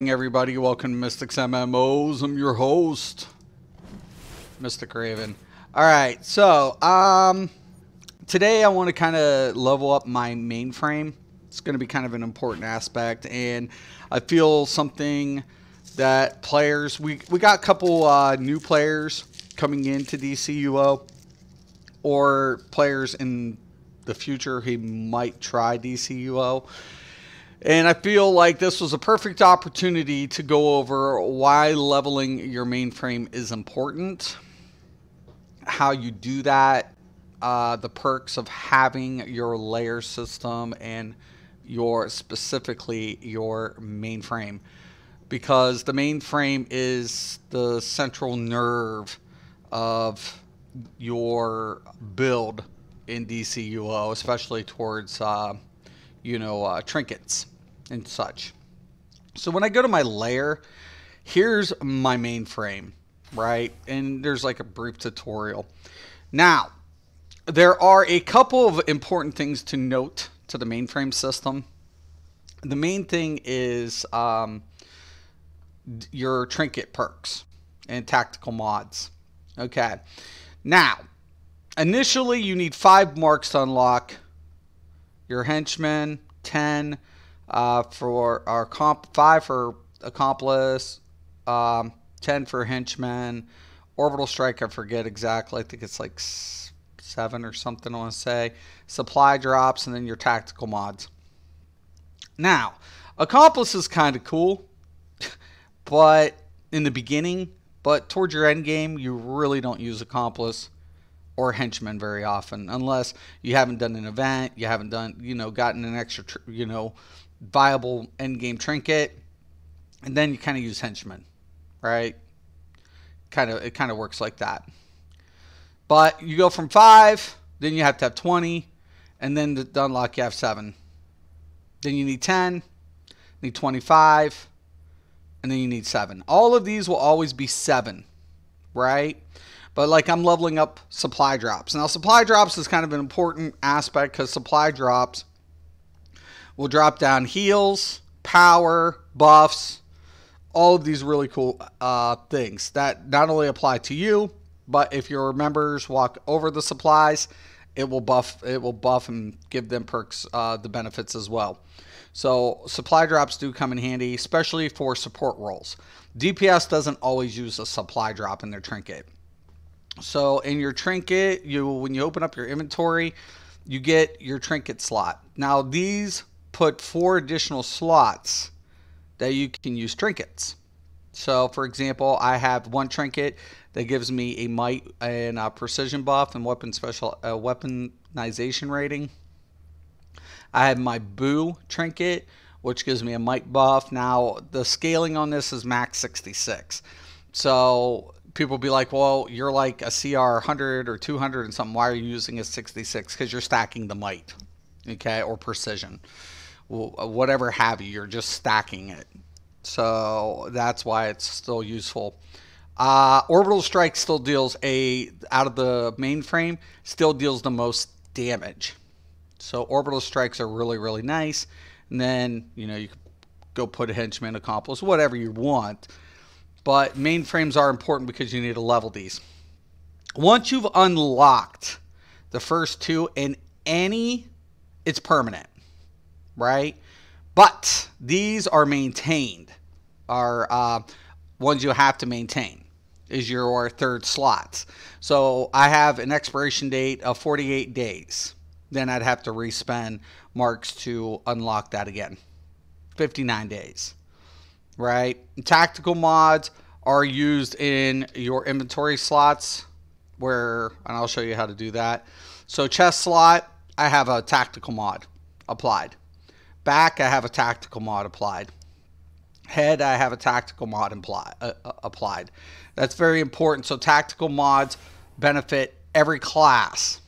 Everybody, welcome to Mystics MMOs. I'm your host, Mystic Raven. Alright, so today I want to kind of level up my mainframe. It's going to be kind of an important aspect, and I feel something that players, we got a couple new players coming into DCUO, or players in the future who might try DCUO. And I feel like this was a perfect opportunity to go over why leveling your mainframe is important, how you do that, the perks of having your layer system and specifically your mainframe. Because the mainframe is the central nerve of your build in DCUO, especially towards trinkets and such. So when I go to my layer, here's my mainframe, right? And there's like a brief tutorial. Now, there are a couple of important things to note to the mainframe system. The main thing is your trinket perks and tactical mods. Okay. Now, initially you need 5 marks to unlock your henchmen, 10 for our 5 for accomplice, 10 for henchmen, orbital strike, I forget exactly, I think it's like 7 or something I want to say, supply drops, and then your tactical mods. Now, accomplice is kind of cool, but in the beginning, but towards your end game, you really don't use accomplice or henchmen very often, unless you haven't done an event, you haven't done, gotten an extra, viable end game trinket, and then you kind of use henchmen, right? It kind of works like that. But you go from 5, then you have to have 20, and then to unlock you have 7. Then you need 10, need 25, and then you need 7. All of these will always be 7, right? But like I'm leveling up supply drops. Now supply drops is kind of an important aspect because supply drops will drop down heals, power, buffs, all of these really cool things that not only apply to you, but if your members walk over the supplies, it will buff and give them perks, the benefits as well. So supply drops do come in handy, especially for support roles. DPS doesn't always use a supply drop in their trinket. So in your trinket, when you open up your inventory, you get your trinket slot. Now these put 4 additional slots that you can use trinkets. So for example, I have 1 trinket that gives me a might and a precision buff and weaponization rating. I have my boo trinket, which gives me a might buff. Now the scaling on this is max 66. So people will be like, well, you're like a CR 100 or 200 and something. Why are you using a 66? Because you're stacking the might, okay, or precision. Well, whatever have you, you're just stacking it. So that's why it's still useful. Orbital strike still deals out of the mainframe, still deals the most damage. So orbital strikes are really, really nice. And then, you can go put a henchman, accomplice, whatever you want. But mainframes are important because you need to level these. Once you've unlocked the first 2 in it's permanent, right? But these are maintained, are ones you have to maintain, is your 3rd slots. So I have an expiration date of 48 days. Then I'd have to respend marks to unlock that again. 59 days. Right? Tactical mods are used in your inventory slots and I'll show you how to do that. So chest slot, I have a tactical mod applied. Back, I have a tactical mod applied. Head, I have a tactical mod applied. That's very important. So tactical mods benefit every class,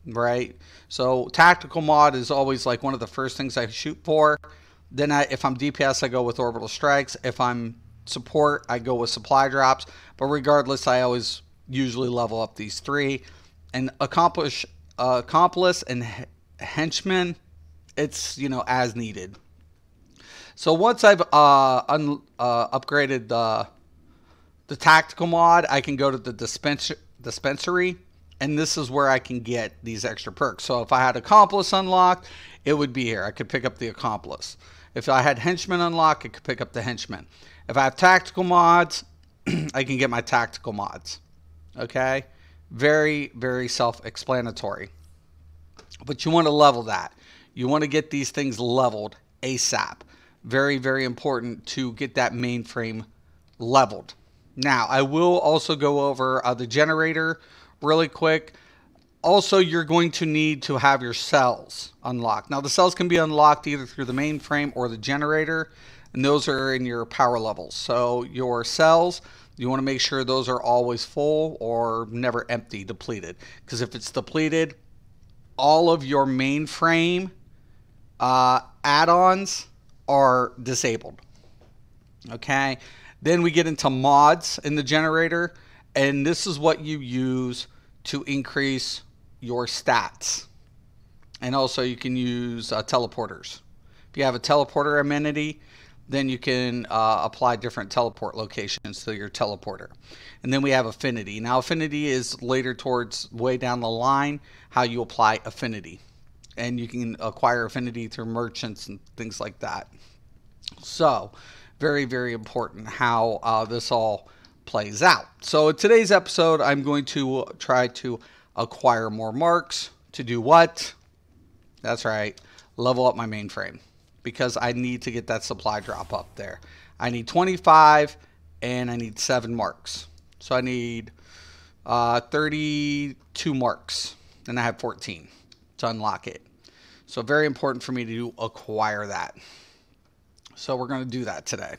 right? So tactical mod is always like one of the first things I shoot for. Then if I'm DPS, I go with orbital strikes. If I'm support, I go with supply drops. But regardless, I always usually level up these 3. And accomplice and henchman, it's, as needed. So once I've upgraded the tactical mod, I can go to the dispensary, and this is where I can get these extra perks. So if I had accomplice unlocked, it would be here. I could pick up the accomplice. If I had henchman unlocked, I could pick up the henchman. If I have tactical mods, I can get my tactical mods. Okay? Very, very self-explanatory. But you want to level that. You want to get these things leveled ASAP. Very, very important to get that mainframe leveled. Now, I will also go over the generator really quick. Also, you're going to need to have your cells unlocked. Now, the cells can be unlocked either through the mainframe or the generator, and those are in your power levels. So your cells, you want to make sure those are always full or never empty, depleted. Because if it's depleted, all of your mainframe add-ons are disabled. Okay? Then we get into mods in the generator, and this is what you use to increase your stats. And also you can use teleporters. If you have a teleporter amenity, then you can apply different teleport locations to your teleporter. And then we have affinity. Now affinity is later towards way down the line how you apply affinity. And you can acquire affinity through merchants and things like that. So very, very important how this all plays out. So in today's episode, I'm going to try to acquire more marks. To do what? That's right, level up my mainframe, because I need to get that supply drop up there. I need 25 and I need 7 marks. So I need 32 marks, and I have 14 to unlock it. So very important for me to acquire that. So we're going to do that today.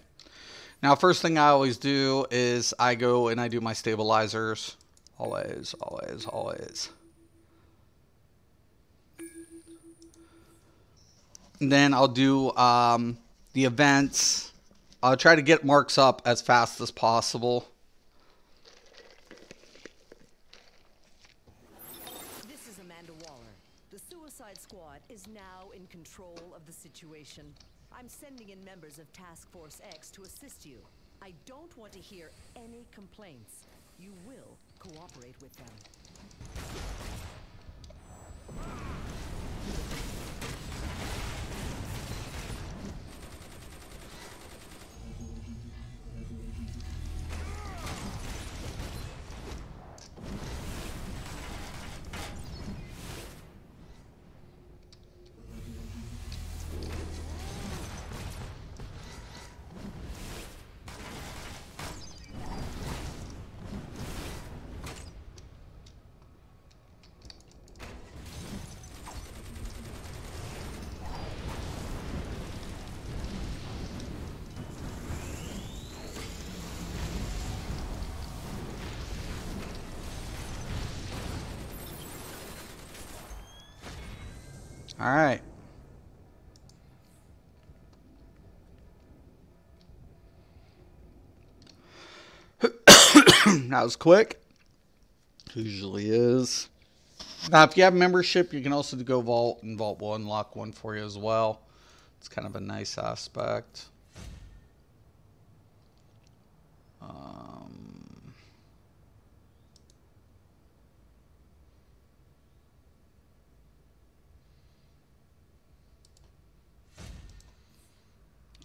Now, first thing I always do is I go and I do my stabilizers. Always, always, always. And then I'll do the events. I'll try to get marks up as fast as possible. This is Amanda Waller. The Suicide Squad is now in control of the situation. I'm sending in members of Task Force X to assist you. I don't want to hear any complaints. You will cooperate with them. All right. That was quick. Usually is. Now, if you have membership, you can also go Vault, and Vault will unlock one for you as well. It's kind of a nice aspect.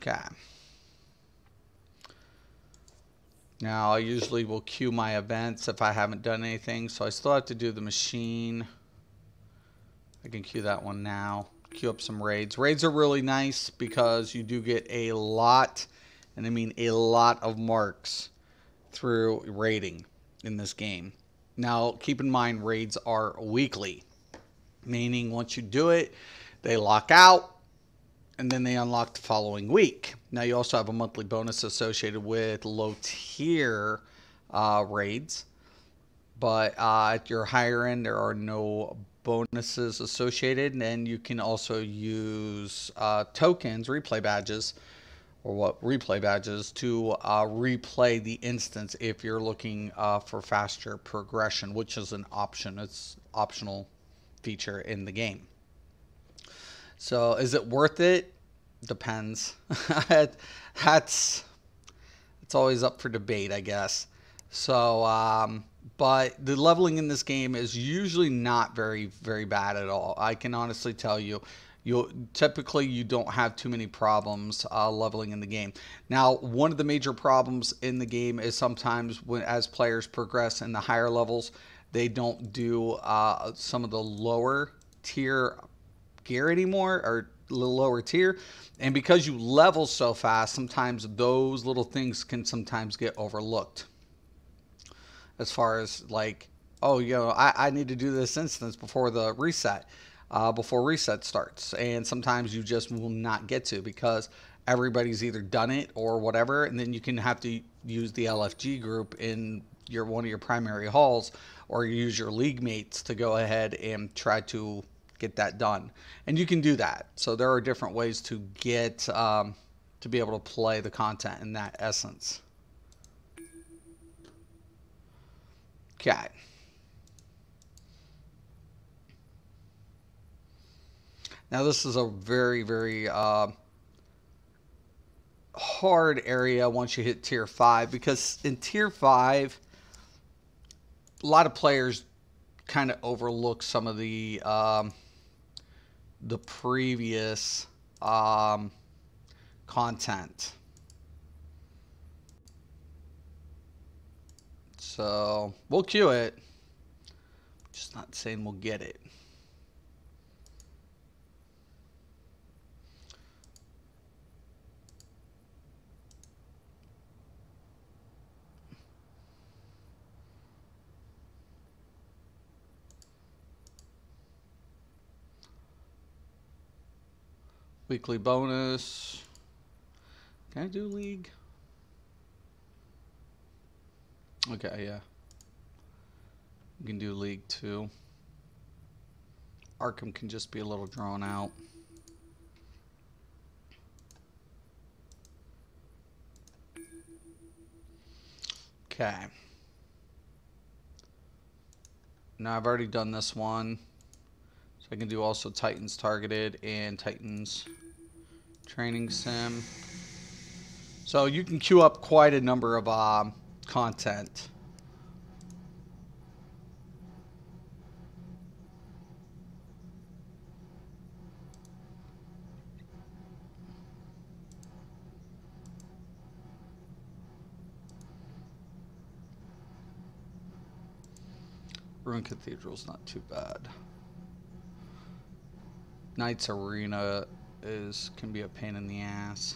Okay. Now, I usually will queue my events if I haven't done anything. So I still have to do the machine. I can queue that one now. Queue up some raids. Raids are really nice because you do get a lot, and I mean a lot of marks through raiding in this game. Now, keep in mind, raids are weekly. Meaning once you do it, they lock out, and then they unlock the following week. Now, you also have a monthly bonus associated with low tier raids. But at your higher end, there are no bonuses associated. And you can also use tokens, replay badges, or what replay badges, to replay the instance if you're looking for faster progression, which is an option. It's optional feature in the game. So is it worth it? Depends. That's it's always up for debate, I guess. So, but the leveling in this game is usually not very bad at all. I can honestly tell you, you don't have too many problems leveling in the game. Now, one of the major problems in the game is sometimes when as players progress in the higher levels, they don't do some of the lower tier gear anymore, or a little lower tier. And because you level so fast, sometimes those little things can sometimes get overlooked. As far as like, oh, I need to do this instance before the reset, before reset starts. And sometimes you just will not get to because everybody's either done it or whatever. And then you can have to use the LFG group in one of your primary halls, or use your league mates to go ahead and try to get that done. And you can do that. So there are different ways to get to be able to play the content in that essence. Okay. Now this is a very hard area once you hit tier 5, because in tier 5 a lot of players kind of overlook some of the previous content. So we'll queue it, just not saying we'll get it. Weekly bonus. Can I do league? Okay, yeah. You can do league too. Arkham can just be a little drawn out. Okay. Now I've already done this one. So I can do also Titans Targeted and Titans Training Sim. So you can queue up quite a number of content. Ruin Cathedral's not too bad. Knights Arena can be a pain in the ass.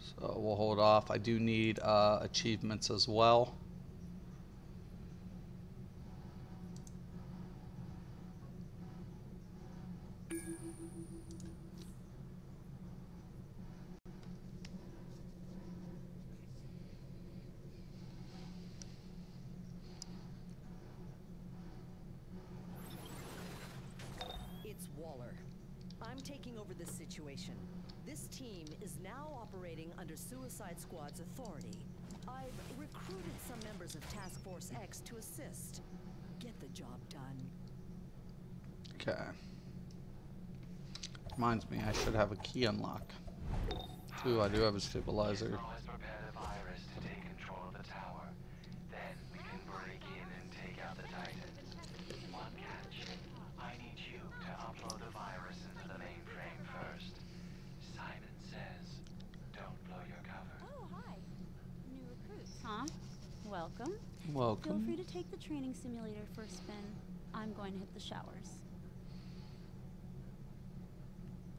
So we'll hold off. I do need achievements as well. It's Waller. I'm taking over this situation. This team is now operating under Suicide Squad's authority. I've recruited some members of Task Force X to assist. Get the job done. Okay. Reminds me, I should have a key unlock. Ooh, I do have a stabilizer. Welcome. Welcome. Feel free to take the training simulator for a spin. I'm going to hit the showers.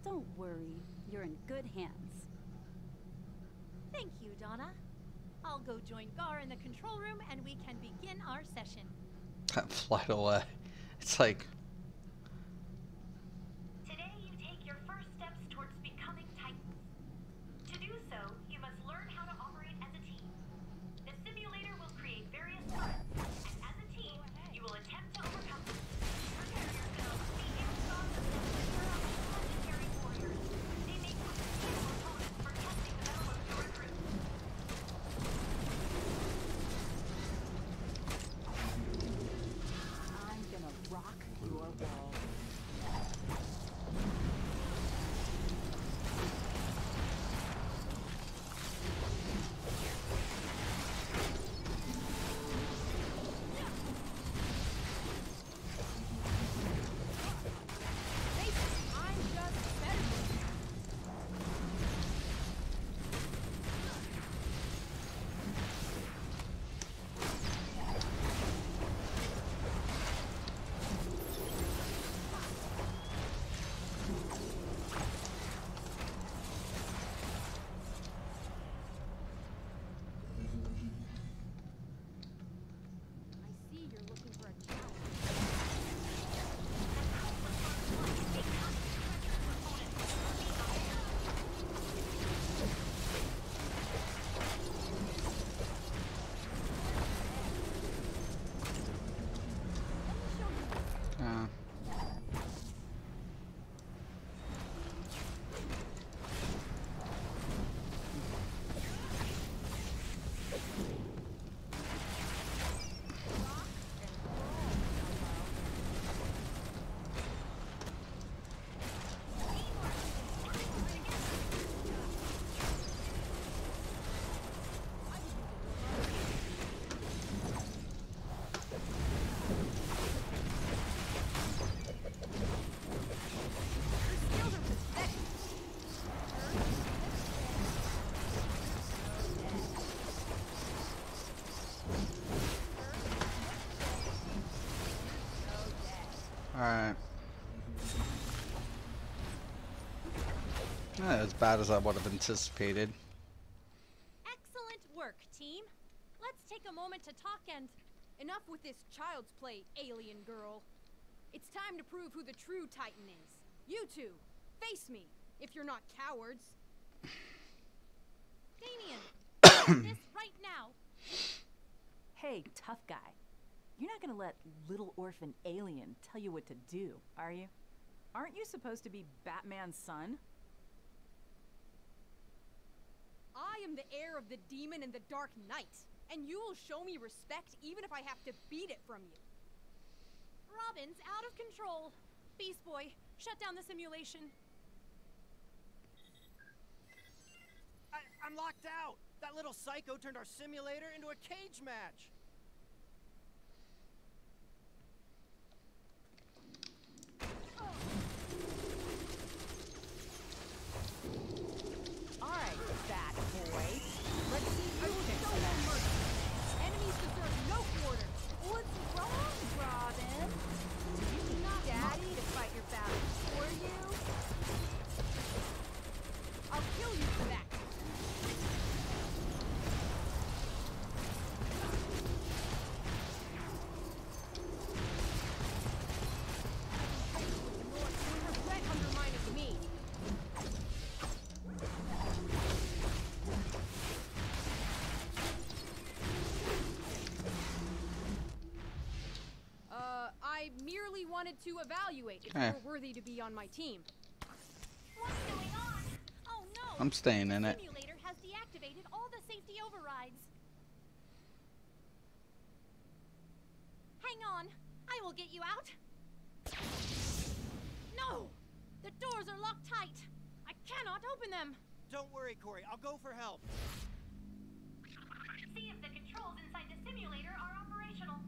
Don't worry, you're in good hands. Thank you, Donna. I'll go join Gar in the control room and we can begin our session. That flight away. It's like... Today you take your first steps towards becoming Titans. To do so, you must learn how to operate as a team. The simulator will create various threats, and as a team, you will attempt to overcome them. Prepare yourselves to be hands-on with the legendary warriors. They make potential opponents for testing the mettle of your group. I'm gonna rock your Not as bad as I would have anticipated. Excellent work, team. Let's take a moment to talk and... Enough with this child's play, alien girl. It's time to prove who the true Titan is. You two, face me, if you're not cowards. Damien, this right now. Hey, tough guy. You're not gonna let little orphan alien tell you what to do, are you? Aren't you supposed to be Batman's son? I am the heir of the demon and the Dark Knight, and you will show me respect even if I have to beat it from you. Robin's out of control. Beast Boy, shut down the simulation. I'm locked out! That little psycho turned our simulator into a cage match! Alright, bad boy. Let's see I who will can show do no that. mercy. Enemies deserve no quarter. What's wrong, Robin? Do you need Daddy to fight your battles for you? I'll kill you for that. You regret undermining me. I merely wanted to evaluate if you were worthy to be on my team. What's going on? Oh no! I'm staying in the it. simulator has deactivated all the safety overrides. Hang on, I will get you out. No! The doors are locked tight. I cannot open them. Don't worry, Corey. I'll go for help. See if the controls inside the simulator are operational.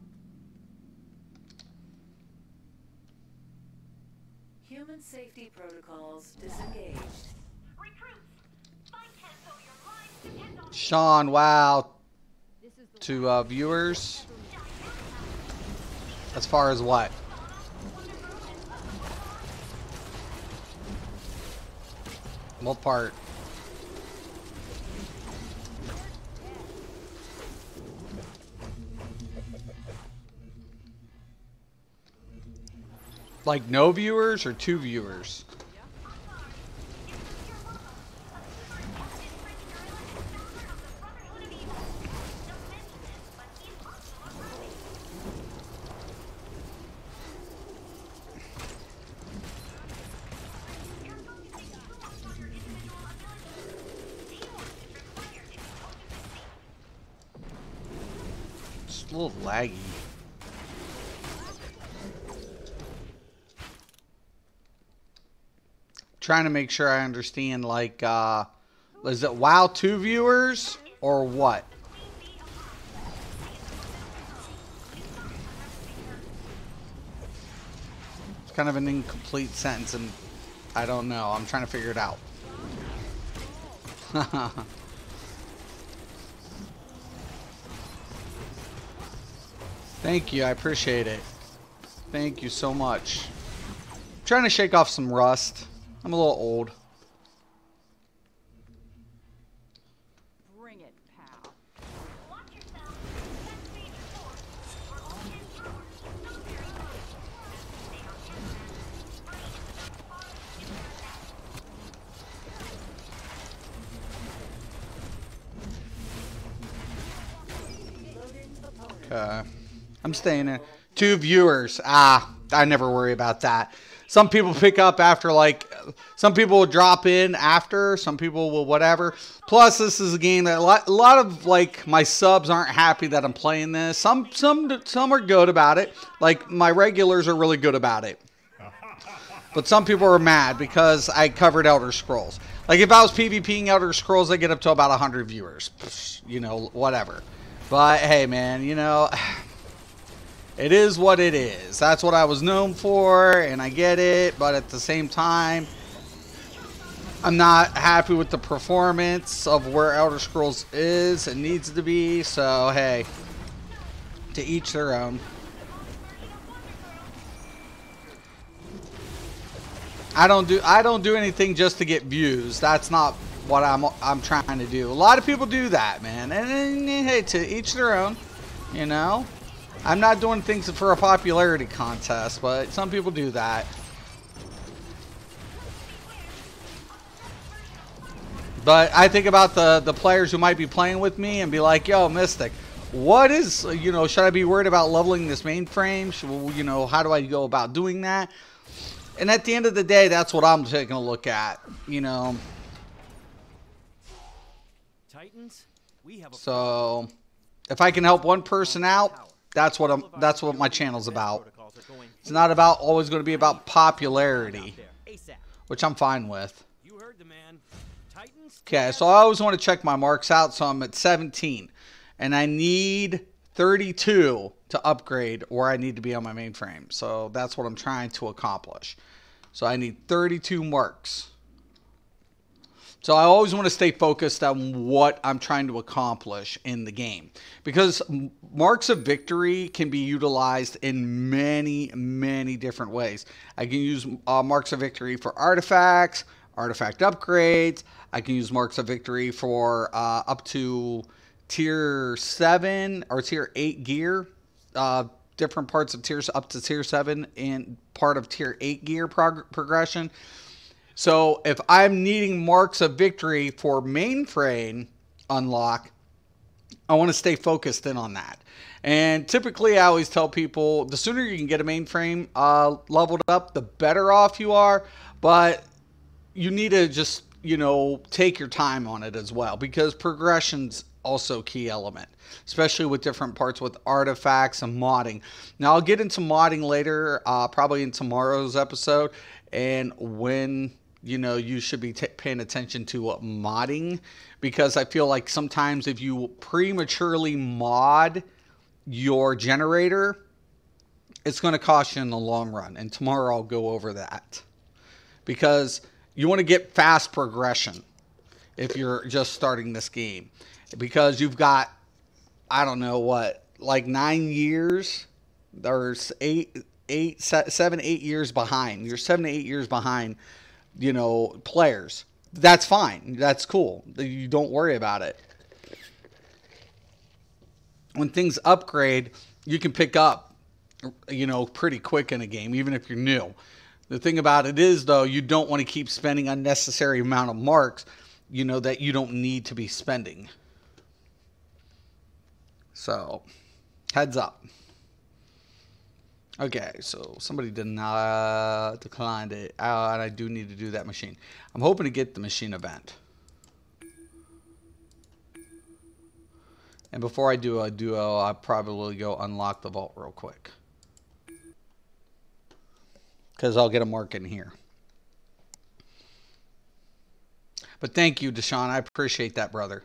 Human safety protocols disengaged. Recruits, fight Ted so your lives depend on Sean, wow. This is the To viewers. As far as what? What part? Like no viewers or 2 viewers? It's a little laggy. Trying to make sure I understand, like, is it WoW 2 viewers or what? It's kind of an incomplete sentence and I don't know. I'm trying to figure it out. Thank you. I appreciate it. Thank you so much. I'm trying to shake off some rust. I'm a little old. Bring it, pal. Watch yourself. That's major force. We're all in power. Not very close. Stay on task. Brain, don't fall into their attack. Okay. I'm staying in. 2 viewers. Ah, I never worry about that. Some people pick up after, like, some people will drop in after, some people will whatever. Plus, this is a game that a lot of, like, my subs aren't happy that I'm playing this. Some are good about it. Like, my regulars are really good about it. But some people are mad because I covered Elder Scrolls. Like, if I was PvPing Elder Scrolls, I get up to about 100 viewers. You know, whatever. But, hey, man, you know... It is what it is. That's what I was known for, and I get it. But at the same time, I'm not happy with the performance of where Elder Scrolls is and needs to be. So, hey, to each their own. I don't do anything just to get views. That's not what I'm trying to do. A lot of people do that, man. And hey, to each their own, you know. I'm not doing things for a popularity contest, but some people do that. But I think about the players who might be playing with me and be like, yo, Mystic, what is, you know, should I be worried about leveling this mainframe? Should, you know, how do I go about doing that? And at the end of the day, that's what I'm taking a look at, you know. Titans, we have a So if I can help one person out, that's what my channel's about. It's not about always going to be about popularity, which I'm fine with. You heard the man. Titans. Okay, so I always want to check my marks out, so I'm at 17. And I need 32 to upgrade where I need to be on my mainframe. So that's what I'm trying to accomplish. So I need 32 marks. So I always want to stay focused on what I'm trying to accomplish in the game. Because marks of victory can be utilized in many, many different ways. I can use marks of victory for artifacts, artifact upgrades. I can use marks of victory for up to tier 7 or tier 8 gear. Different parts of tiers up to tier 7 and part of tier 8 gear progression. So if I'm needing marks of victory for mainframe unlock, I want to stay focused in on that. And typically I always tell people the sooner you can get a mainframe leveled up, the better off you are. But you need to just, you know, take your time on it as well, because progression's also a key element, especially with different parts with artifacts and modding. Now I'll get into modding later, probably in tomorrow's episode, and when, you know, you should be paying attention to modding, because I feel like sometimes if you prematurely mod your generator, it's going to cost you in the long run. And tomorrow I'll go over that, because you want to get fast progression if you're just starting this game, because you've got, I don't know what, like 9 years. There's 7, 8 years behind. You're 7 to 8 years behind, you know, players. That's fine. That's cool. You don't worry about it. When things upgrade, you can pick up, you know, pretty quick in a game, even if you're new. The thing about it is, though, you don't want to keep spending unnecessary amount of marks, you know, that you don't need to be spending. So, heads up. Okay, so somebody did not decline it, and I do need to do that machine. I'm hoping to get the machine event. And before I do a duo, I'll probably go unlock the vault real quick, because I'll get a mark in here. But thank you, Deshaun. I appreciate that, brother.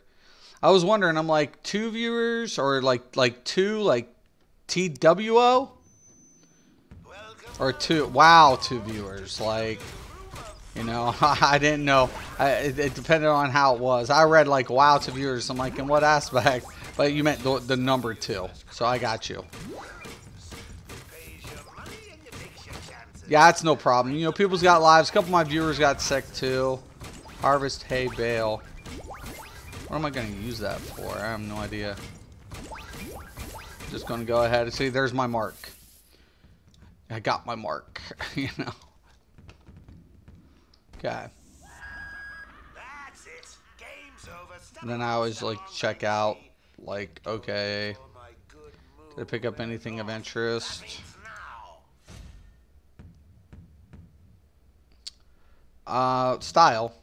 I was wondering, I'm like, 2 viewers or like TWO? Or 2, wow, 2 viewers. Like, you know, I didn't know. It depended on how it was. I read like, wow, 2 viewers. I'm like, in what aspect? But you meant the number 2. So I got you. Yeah, that's no problem. You know, people's got lives. A couple of my viewers got sick too. Harvest hay bale. What am I going to use that for? I have no idea. Just going to go ahead and see. There's my mark. I got my mark. You know. Okay. And then I always like check out. Like, okay. Did I pick up anything of interest? Style.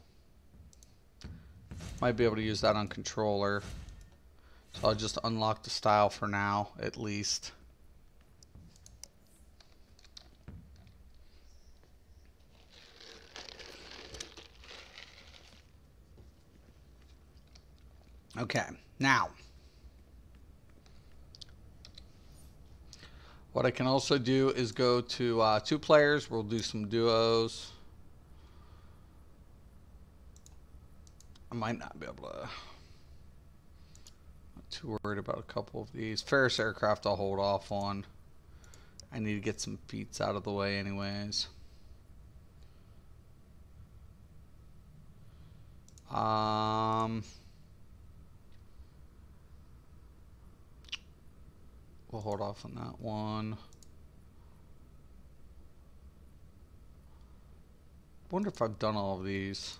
Might be able to use that on controller. So I'll just unlock the style for now, at least. Okay, now. What I can also do is go to 2 players. We'll do some duos. I might not be able to. Not too worried about a couple of these. Ferris aircraft I'll hold off on. I need to get some feats out of the way anyways. We'll hold off on that one. Wonder if I've done all of these.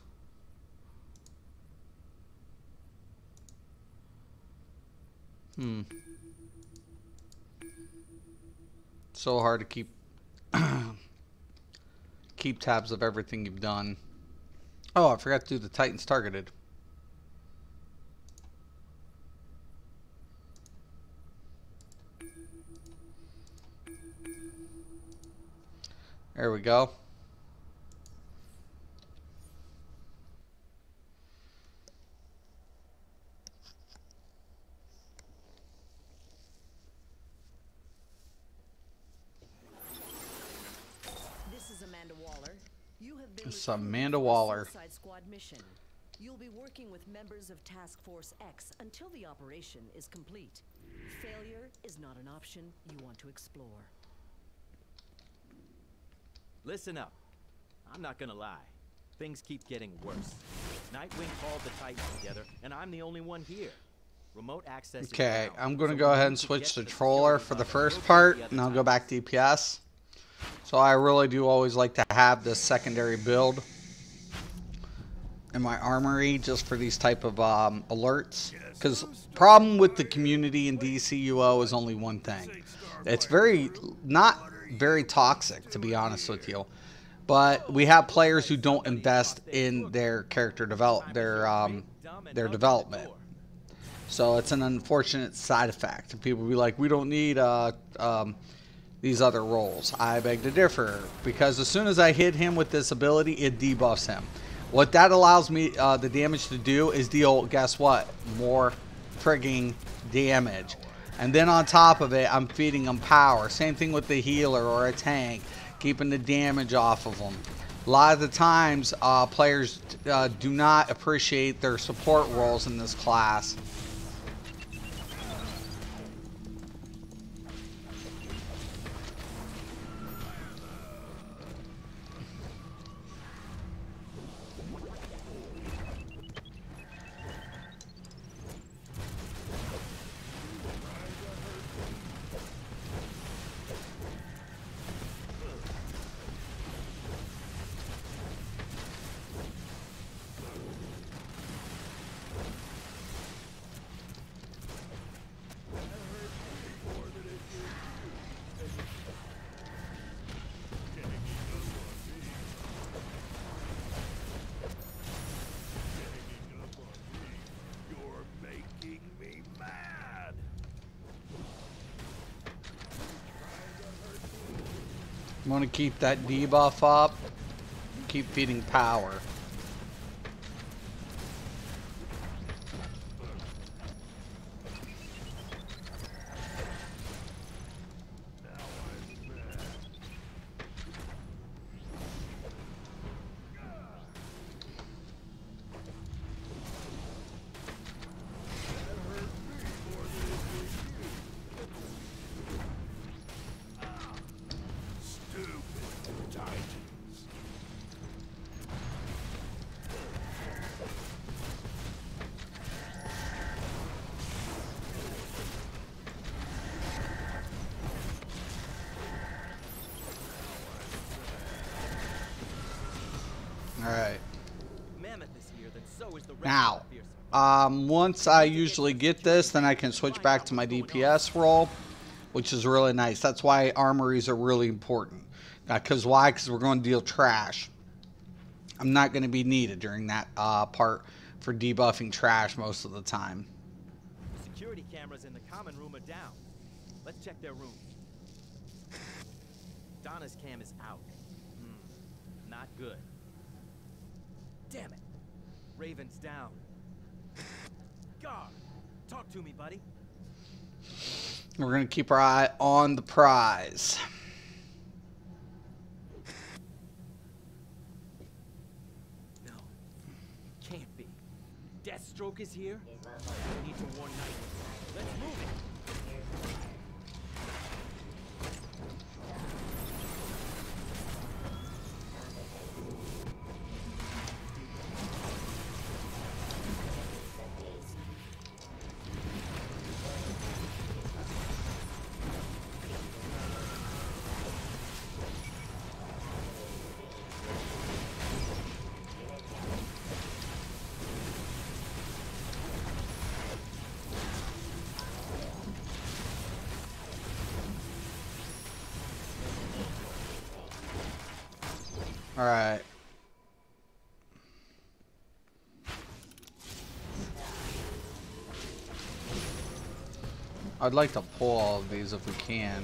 So hard to keep keep tabs of everything you've done. Oh, I forgot to do the Titans targeted. There we go. This is Amanda Waller. You have been It's recruited Amanda for a Waller. Suicide Squad mission. You'll be working with members of Task Force X until the operation is complete. Failure is not an option you want to explore. Listen up. I'm not gonna lie. Things keep getting worse. Nightwing called the Titans together, and I'm the only one here. Remote access. Okay, I'm going to go ahead and switch to Troller for the first part, and I'll go back to DPS. So I really do always like to have this secondary build in my armory just for these type of alerts. Because problem with the community in DCUO is only one thing. It's not very toxic, to be honest with you. But we have players who don't invest in their character their development. So it's an unfortunate side effect. People will be like, we don't need these other roles. I beg to differ, because as soon as I hit him with this ability, it debuffs him. What that allows me the damage to do is deal, guess what? More frigging damage. And then on top of it, I'm feeding them power. Same thing with the healer or a tank, keeping the damage off of them. A lot of the times, players do not appreciate their support roles in this class. I'm going to keep that debuff up, keep feeding power. Alright. Now, once I usually get this, then I can switch back to my DPS role, which is really nice. That's why armories are really important. Because why? Because we're going to deal trash. I'm not going to be needed during that part for debuffing trash most of the time. Security cameras in the common room are down. Let's check their rooms. Donna's cam is out. Not good. Damn it. Raven's down. God, talk to me, buddy. We're going to keep our eye on the prize. No, can't be. Deathstroke is here? We need to warn Nightwing. Let's move it. Alright. I'd like to pull all of these if we can.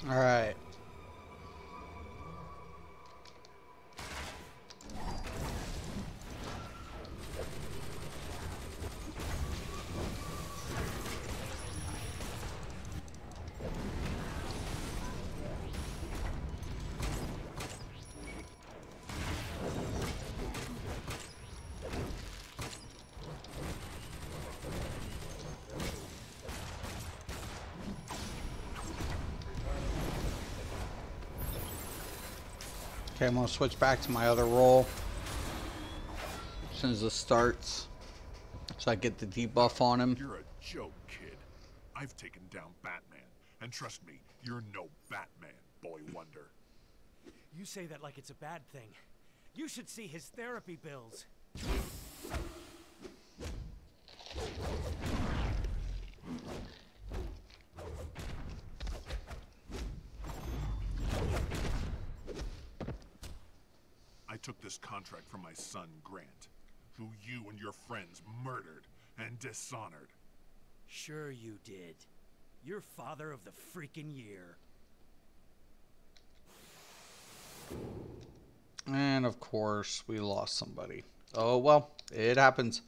All right. Okay, I'm gonna switch back to my other role as soon as this starts, so I get the debuff on him. You're a joke, kid. I've taken down Batman, and trust me, you're no Batman, boy wonder. You say that like it's a bad thing. You should see his therapy bills. I took this contract from my son, Grant, who you and your friends murdered and dishonored. Sure you did. You're father of the freaking year. And of course, we lost somebody. Oh well, it happens.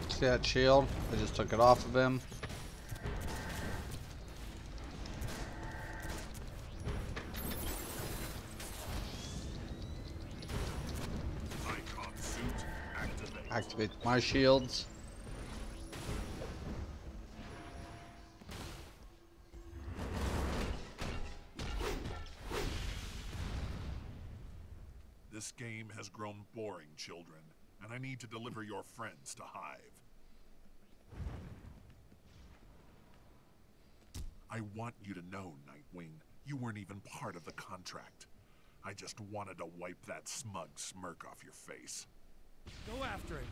See that shield? I just took it off of him. Icon suit, activate. Activate my shields. This game has grown boring, children, and I need to deliver your friends to Hive. I want you to know, Nightwing, you weren't even part of the contract. I just wanted to wipe that smug smirk off your face. Go after him.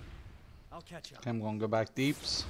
I'll catch up. Okay, I'm gonna go back deeps.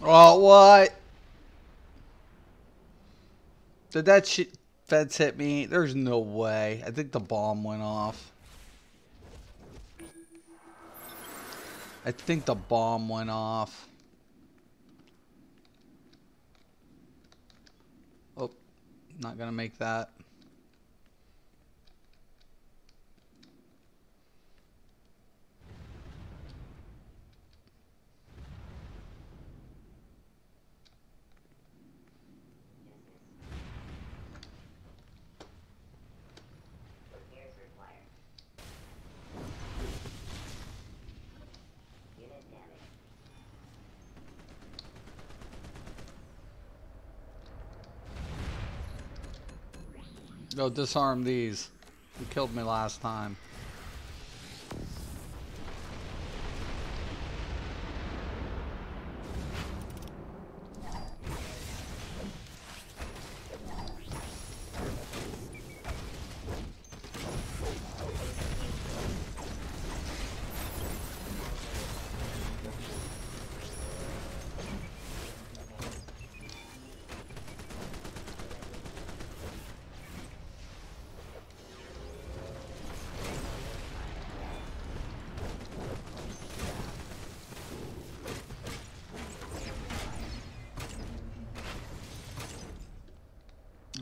Oh, what? Did that shit fence hit me? There's no way. I think the bomb went off. I think the bomb went off. Oh, not gonna make that. Go disarm these. You killed me last time.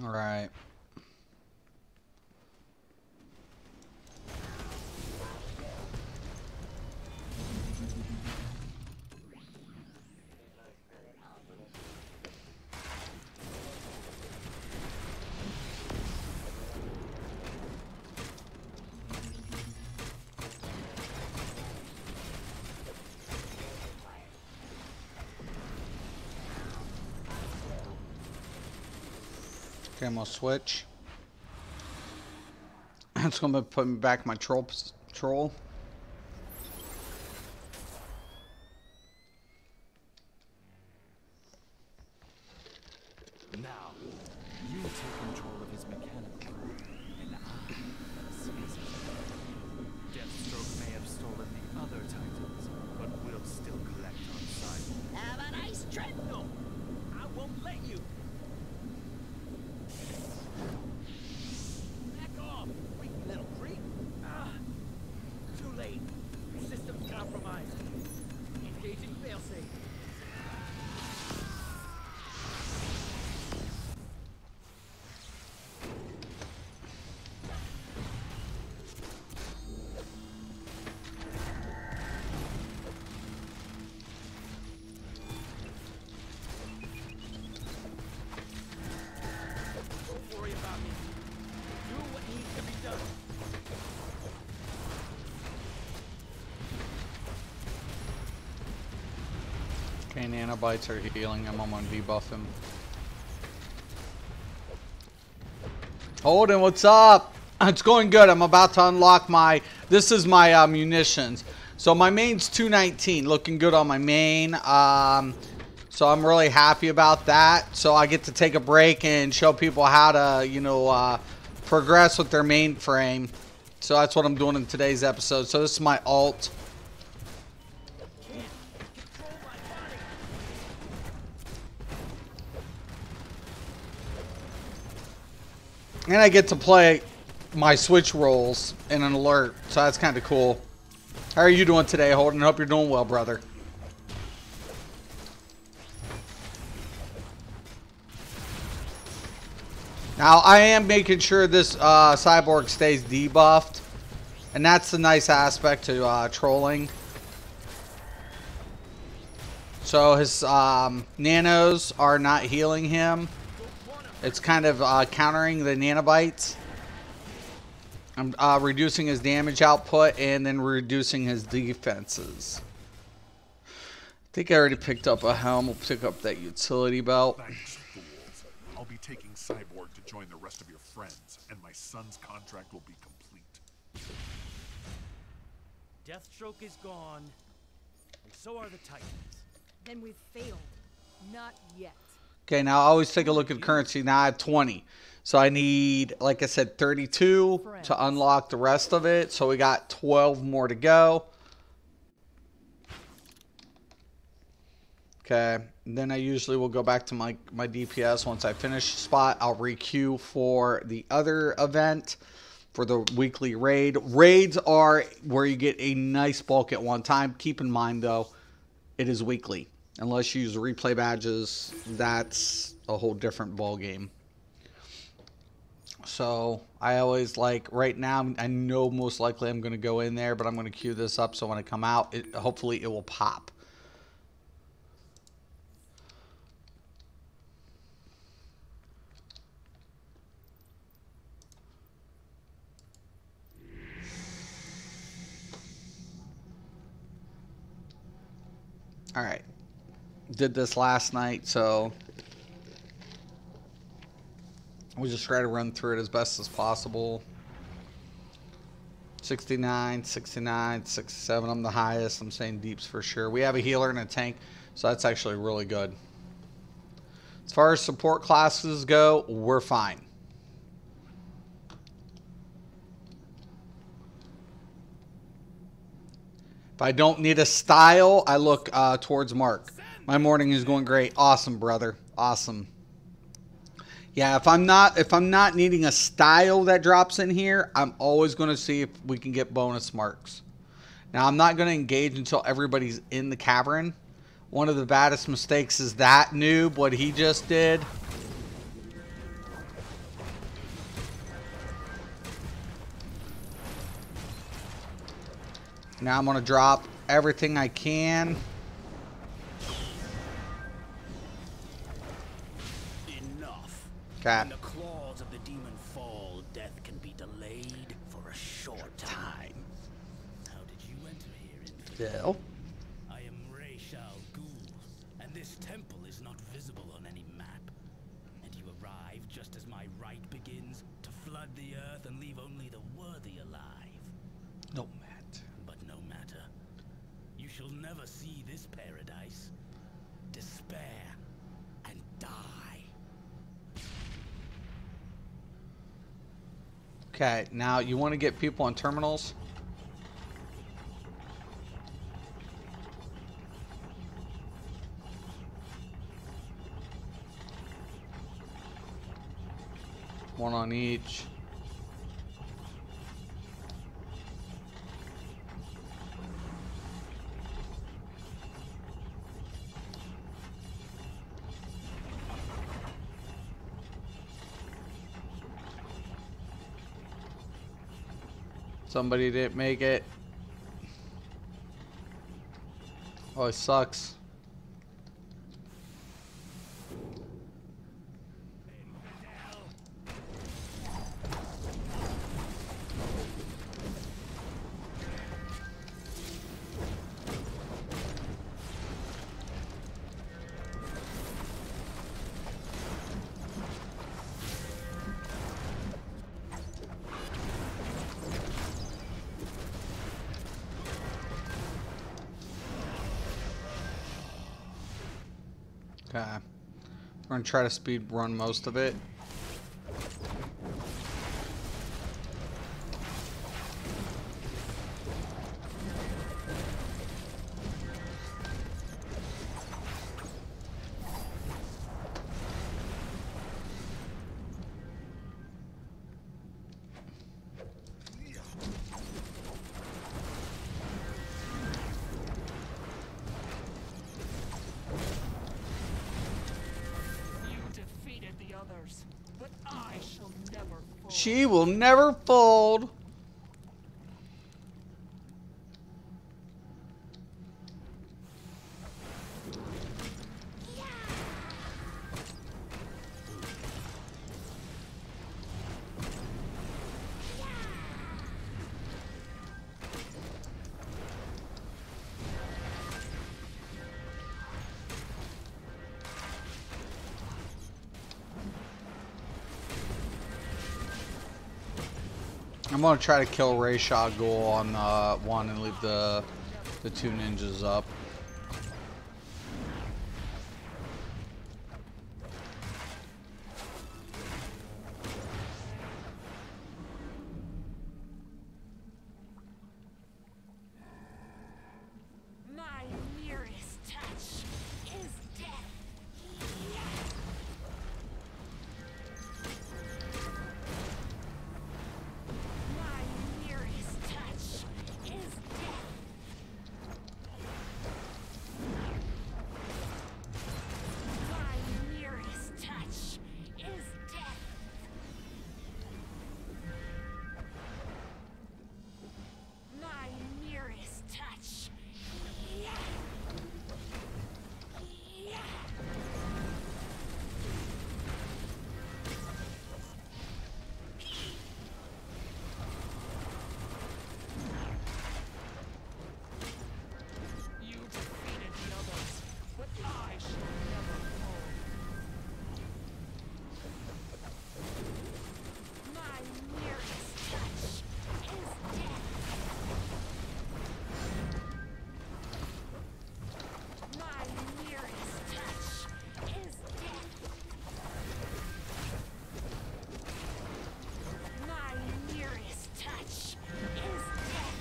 All right. Okay, I'm gonna switch. It's gonna put me back my troll. Now, you take control of his mechanical arm, and I see his Deathstroke may have stolen the other titans, but we'll still collect on side. Have a nice trip! No, I won't let you. Back off, freaky little creep! Too late. System's compromised. Engaging failsafe. Don't worry about me. Do what needs to be done. Okay, nanobites are healing him. I'm gonna debuff him. Holden, what's up? It's going good. I'm about to unlock my... This is my munitions. So my main's 219. Looking good on my main. So I'm really happy about that. So I get to take a break and show people how to, you know, progress with their mainframe. So that's what I'm doing in today's episode. So this is my alt. And I get to play my Switch roles in an alert, so that's kind of cool. How are you doing today, Holden? Hope you're doing well, brother. Now, I am making sure this cyborg stays debuffed. And that's the nice aspect to trolling. So his nanos are not healing him. It's kind of countering the nanobites. I'm reducing his damage output and then reducing his defenses. I think I already picked up a helm. We'll pick up that utility belt. Thanks, fools. I'll be taking Cyborg to join the rest of your friends, and my son's contract will be complete. Deathstroke is gone, and so are the Titans. Then we've failed. Not yet. Okay, now I always take a look at currency. Now I have 20. So I need, like I said, 32 to unlock the rest of it. So we got 12 more to go. Okay, and then I usually will go back to my DPS. Once I finish spot, I'll requeue for the other event for the weekly raid. Raids are where you get a nice bulk at one time. Keep in mind, though, it is weekly. Unless you use replay badges, that's a whole different ball game. So I always like, right now, I know most likely I'm going to go in there, but I'm going to queue this up so when I come out, hopefully it will pop. All right. Did this last night, so we just try to run through it as best as possible. 69, 69, 67. I'm the highest. I'm saying deeps for sure. We have a healer and a tank, so that's actually really good. As far as support classes go, we're fine. If I don't need a style, I look towards Mark. My morning is going great. Awesome, brother. Awesome. Yeah, if I'm not needing a style that drops in here, I'm always going to see if we can get bonus marks. Now, I'm not going to engage until everybody's in the cavern. One of the baddest mistakes is that noob, what he just did. Now I'm going to drop everything I can. Enough. Okay. When the claws of the demon fall, death can be delayed for a short time. How did you enter here, Still. I am Rachel Ghul, and this temple is not visible on any map. And you arrive just as my rite begins to flood the earth and leave only the worthy alive. No matter. But no matter. You shall never see this paradise. Despair and die. Okay, now you want to get people on terminals? One on each. Somebody didn't make it. Oh, it sucks. Okay. We're going to try to speed run most of it. others, but I shall never fall. She will never fold. I'm gonna try to kill Ray Shah Ghul on one and leave the two ninjas up. My nearest touch is death. My nearest touch is death. My nearest touch is death. My nearest touch. You defeated the others, but I shall never fall. My nearest touch is death. My nearest touch is death. My nearest touch is death.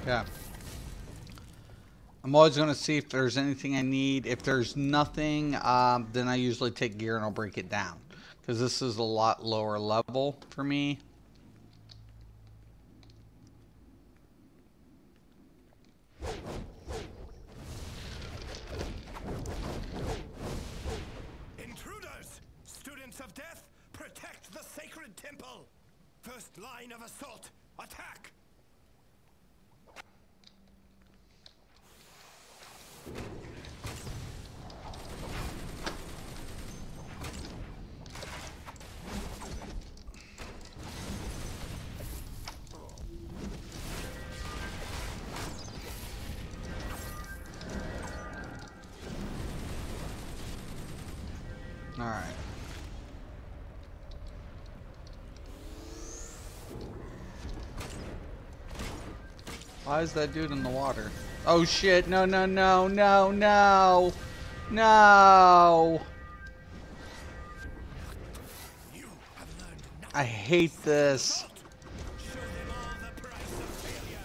Yeah. I'm always gonna see if there's anything I need. If there's nothing, then I usually take gear and I'll break it down. Because this is a lot lower level for me. Intruders! Students of death, protect the sacred temple! First line of assault, attack! Alright. Why is that dude in the water? Oh shit, no, no, no, no, no! No! I hate this. Show them all the price of failure!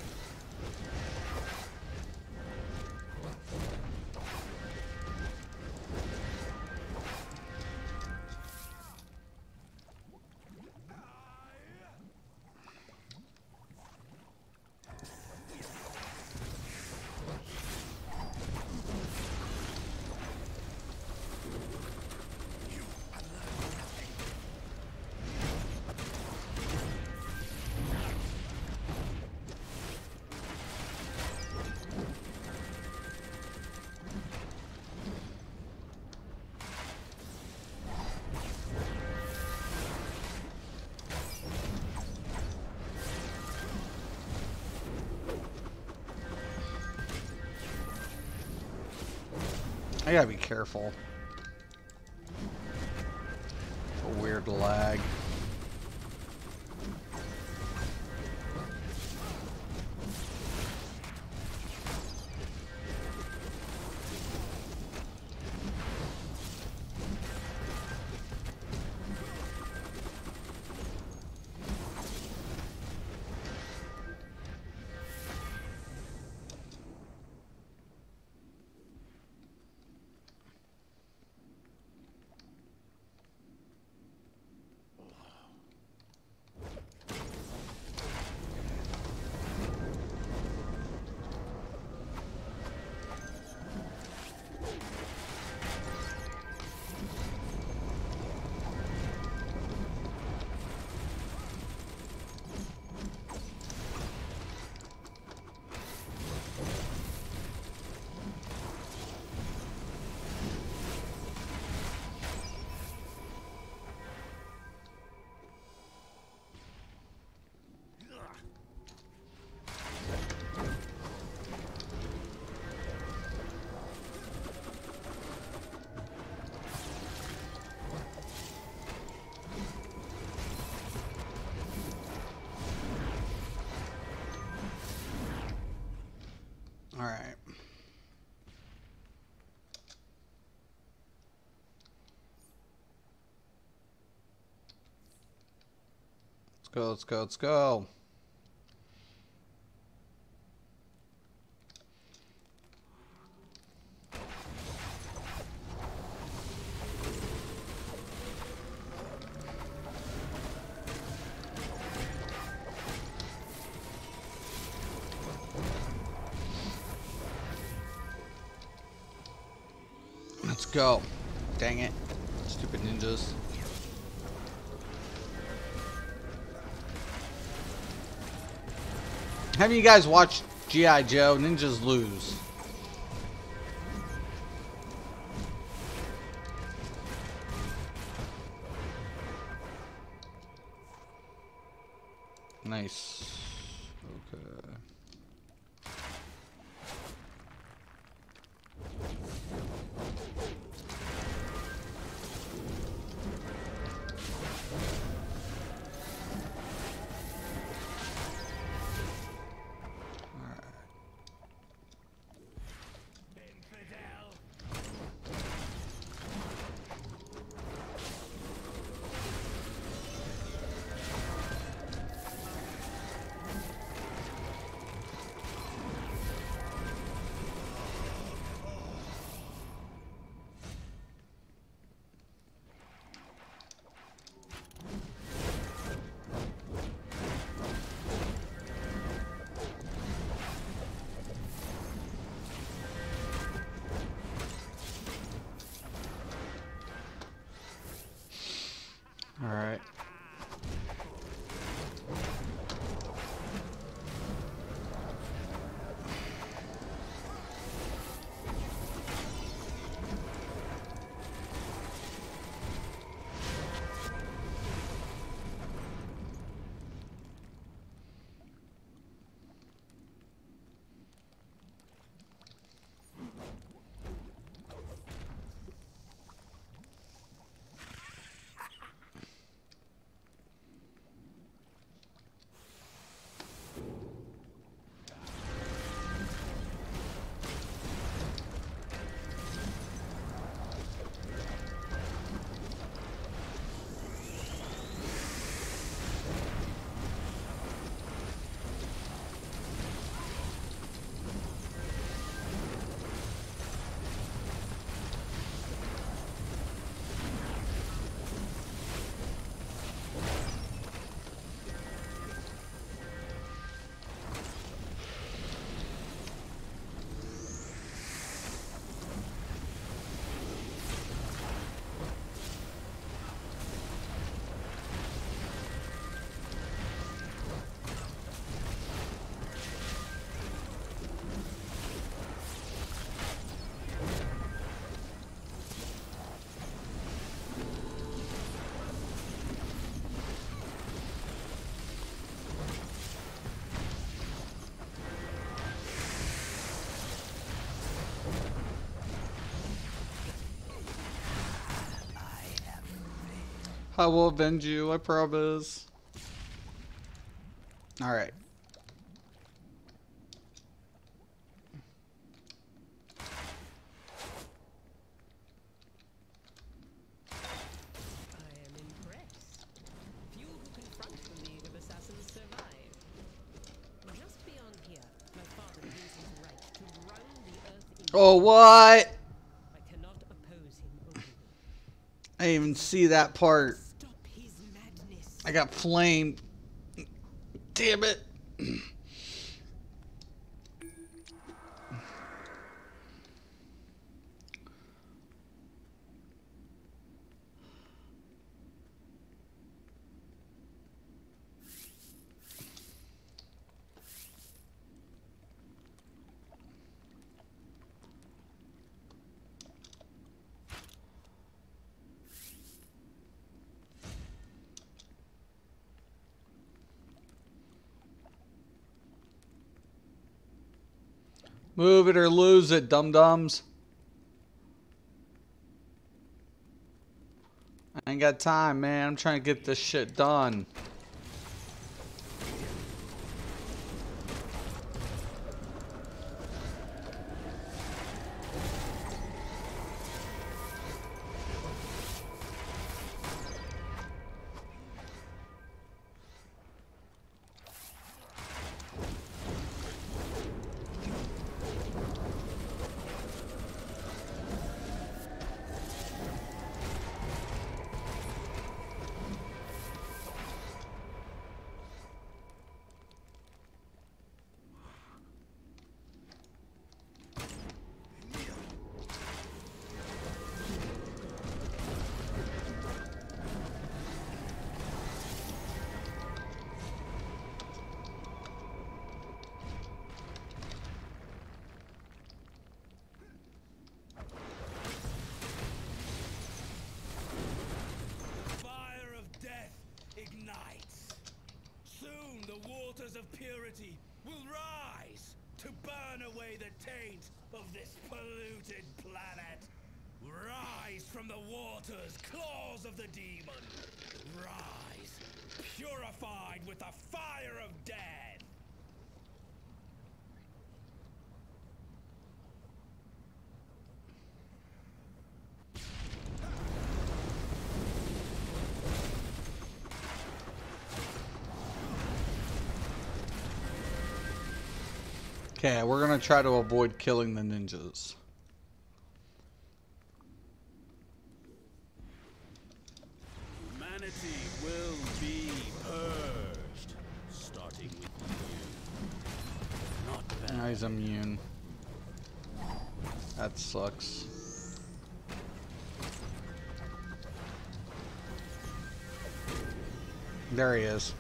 I gotta be careful. A weird lag. Let's go, let's go, let's go. Let's go. Dang it. Stupid ninjas. Have you guys watched G.I. Joe? Ninjas lose. Nice. Okay. All right. I will avenge you, I promise. All right. Oh, what? I didn't even see that part. I got flamed. Damn it. Move it or lose it, dum-dums. I ain't got time, man. I'm trying to get this shit done. The waters of purity will rise to burn away the taint of this polluted planet. Rise from the waters, claws of the demon. Rise, purified with the fire of death. Okay, we're gonna try to avoid killing the ninjas. Humanity will be purged, starting with you. Not bad. Now he's immune. That sucks. There he is.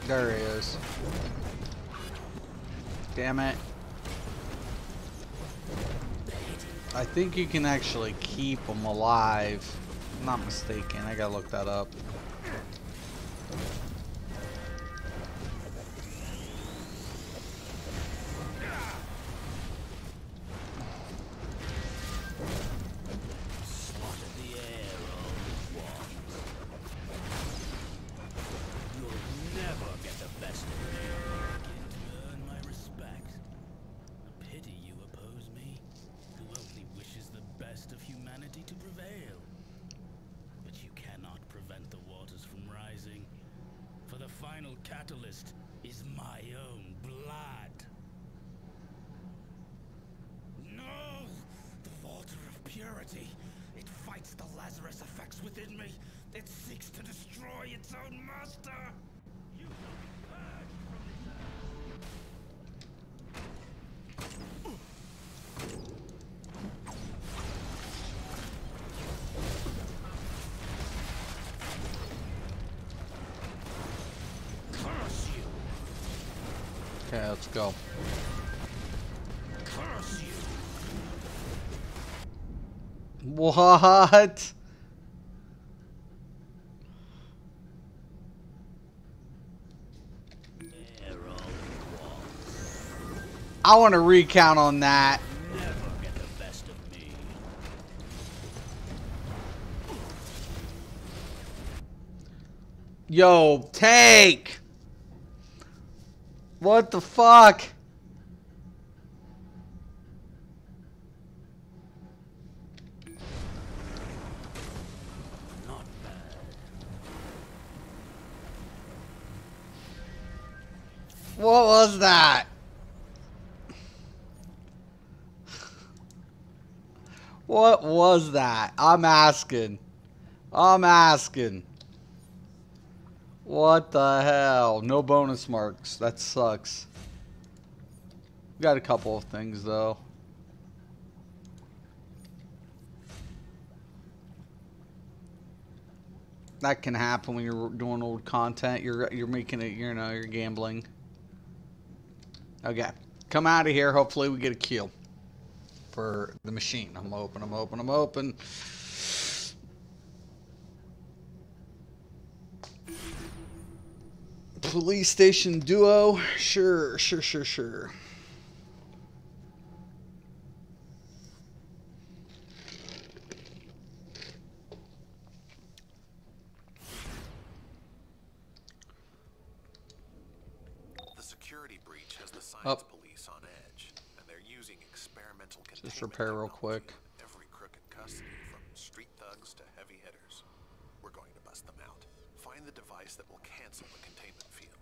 There he is. Damn it. I think you can actually keep them alive. If I'm not mistaken. I gotta look that up. Catalyst is my own blood. No! The water of purity. It fights the Lazarus effects within me. It seeks to destroy its own master. You will be purged from this Okay, let's go. Curse you. What? I want to recount on that. Never get the best of me. Yo, take! What the fuck? Not bad. What was that? What was that? I'm asking. I'm asking. What the hell? No bonus marks. That sucks. Got a couple of things though. That can happen when you're doing old content. You're making it, you know, you're gambling. Okay. Come out of here. Hopefully we get a kill for the machine. I'm open. Police station duo. Sure. The security breach has the science police on edge, and they're using experimental containment. Just repair real quick. Every crook in custody, from street thugs to heavy hitters. We're going to bust them out. Find the device that will cancel the containment field.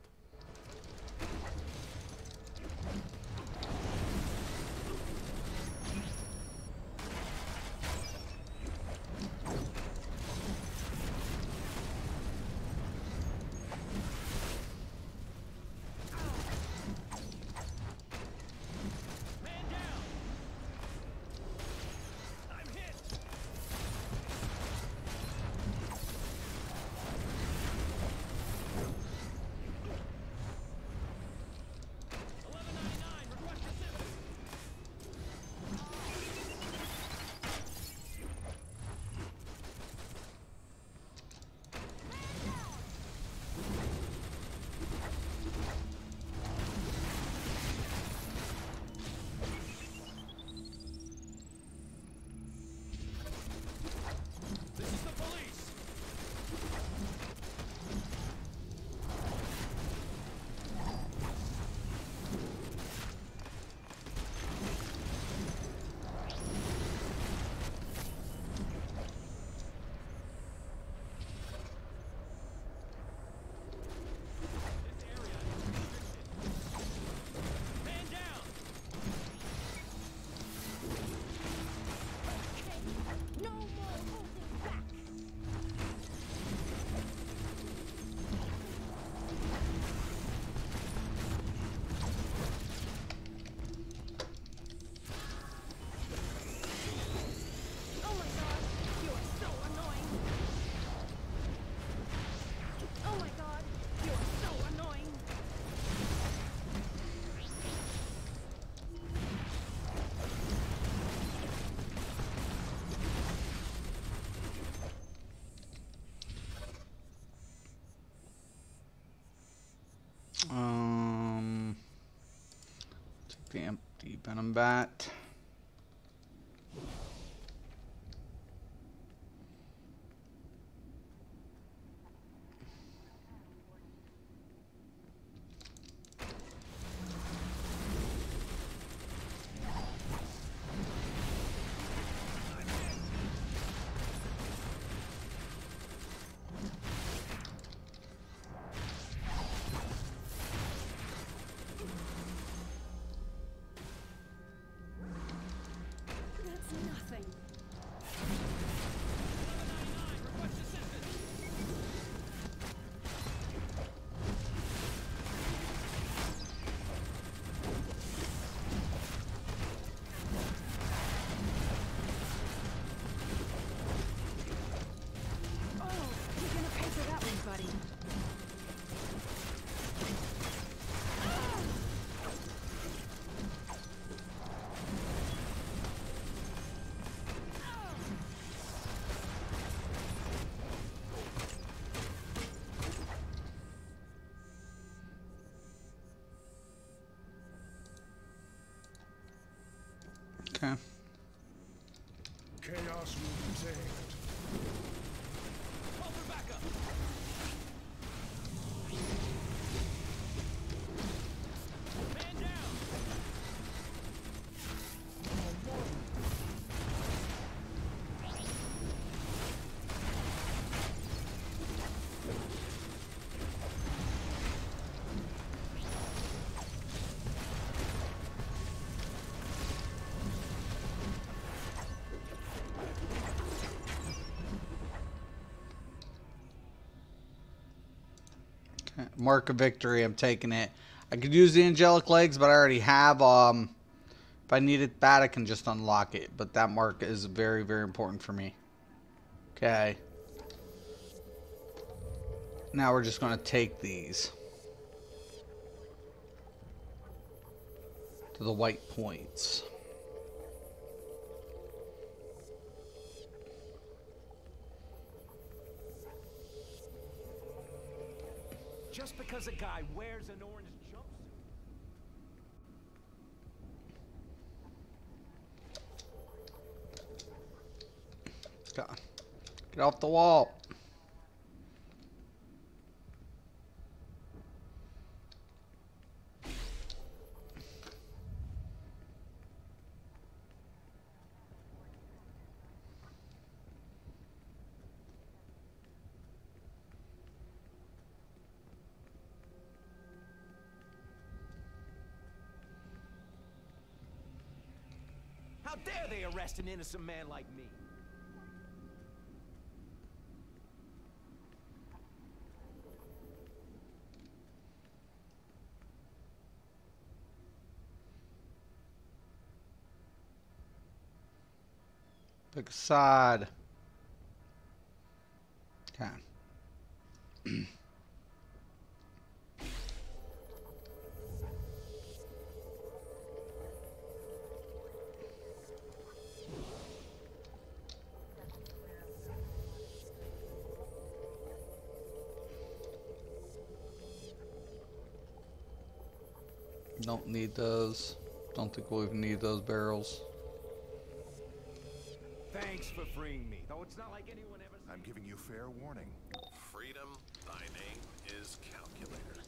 Take the empty venom bat. Okay. Chaos will be tamed. Call for backup. Man down. Mark of victory. I'm taking it. I could use the angelic legs, but I already have. If I need it bad, I can just unlock it. But that mark is very, very important for me. Okay. Now we're just going to take these to the white points. Just because a guy wears an orange jumpsuit. Get off the wall. How dare they arrest an innocent man like me? Pick a side. Okay. Don't need those. Don't think we'll even need those barrels. Thanks for freeing me, though it's not like anyone ever... I'm giving you fair warning. Freedom, thy name is Calculator.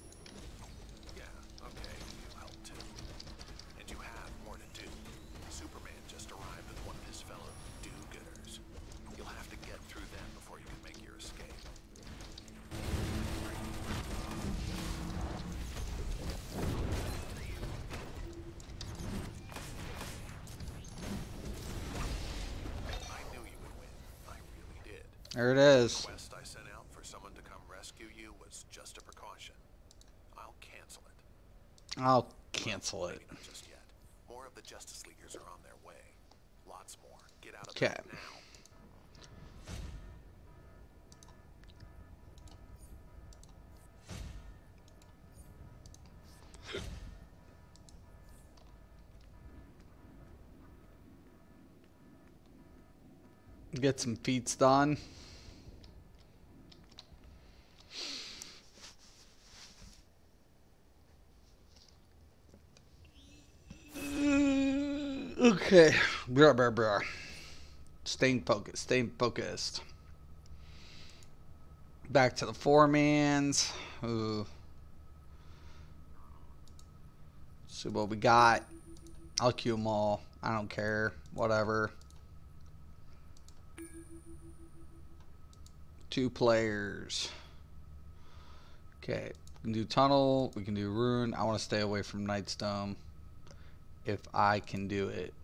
Yeah, okay, you help too. And you have more to do. Superman just arrived with one of his fellow do-gooders. You'll have to get through them before you can make your escape. There it is. The request I sent out for someone to come rescue you was just a precaution. I'll cancel it. I'll cancel it. Not just yet. More of the Justice Leaguers are on their way. Lots more. Get out of Okay. there now. Get some feats done. Okay. Blah, blah, blah. Staying focused. Staying focused. Back to the four-mans. Ooh. See what we got. I'll queue them all. I don't care. Whatever. 2 players. Okay. We can do tunnel. We can do rune. I want to stay away from Knight's Dome. If I can do it.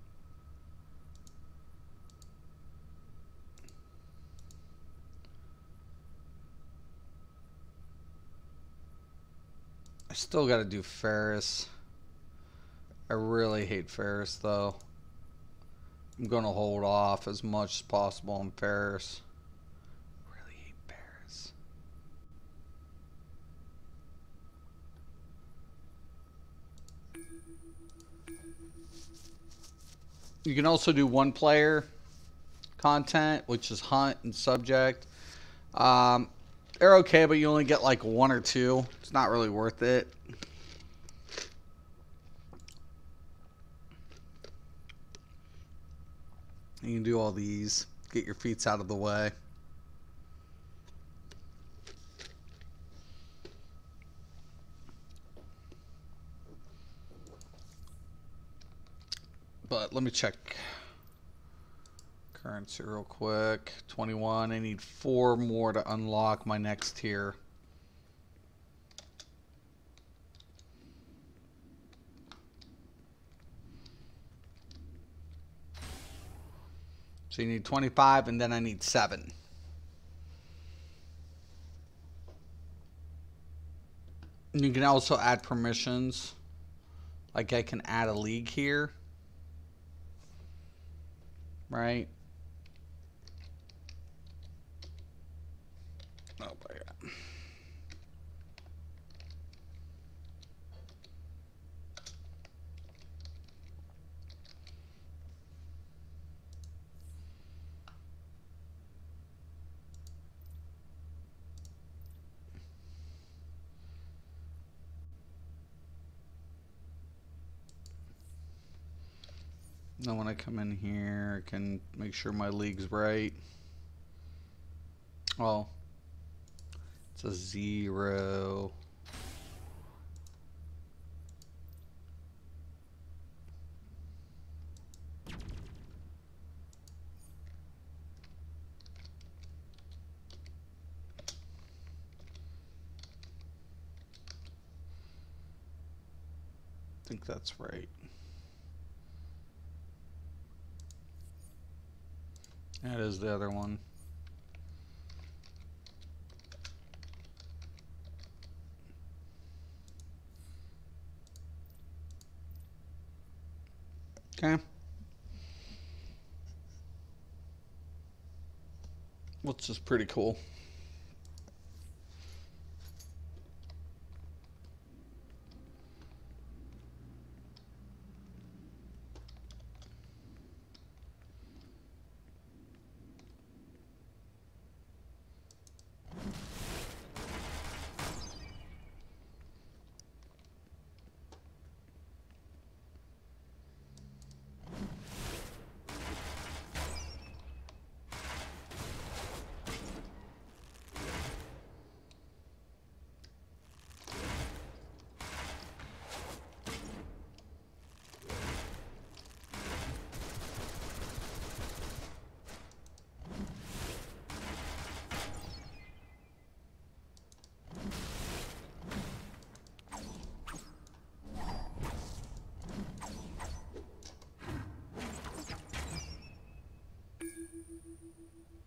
I still got to do Ferris. I really hate Ferris though. I'm going to hold off as much as possible on Ferris. Really hate Ferris. You can also do 1 player content, which is hunt and subject. They're okay, but you only get like 1 or 2. It's not really worth it. You can do all these. Get your feet out of the way. But let me check currency real quick. 21. I need 4 more to unlock my next tier. So you need 25, and then I need 7. You can also add permissions. Like I can add a league here. Right? Oh my God. Now when I come in here, I can make sure my league's right. Well, it's a 0. I think that's right. That is the other one. Okay. Which is pretty cool.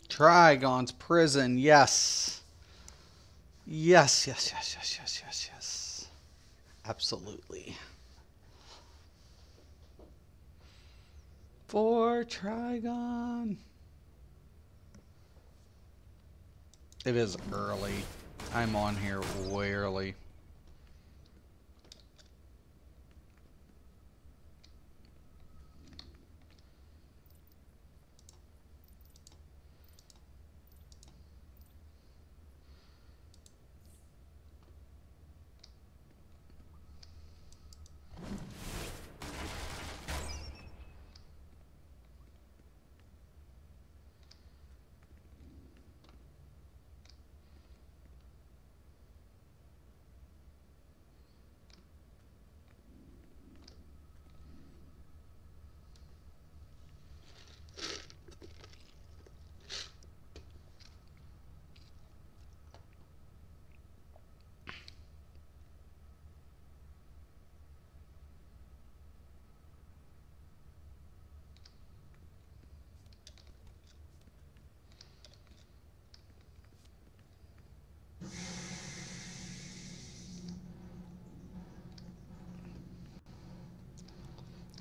Trigon's prison, yes. Yes, yes, yes, yes, yes, yes, yes. Absolutely. For Trigon. It is early. I'm on here way early.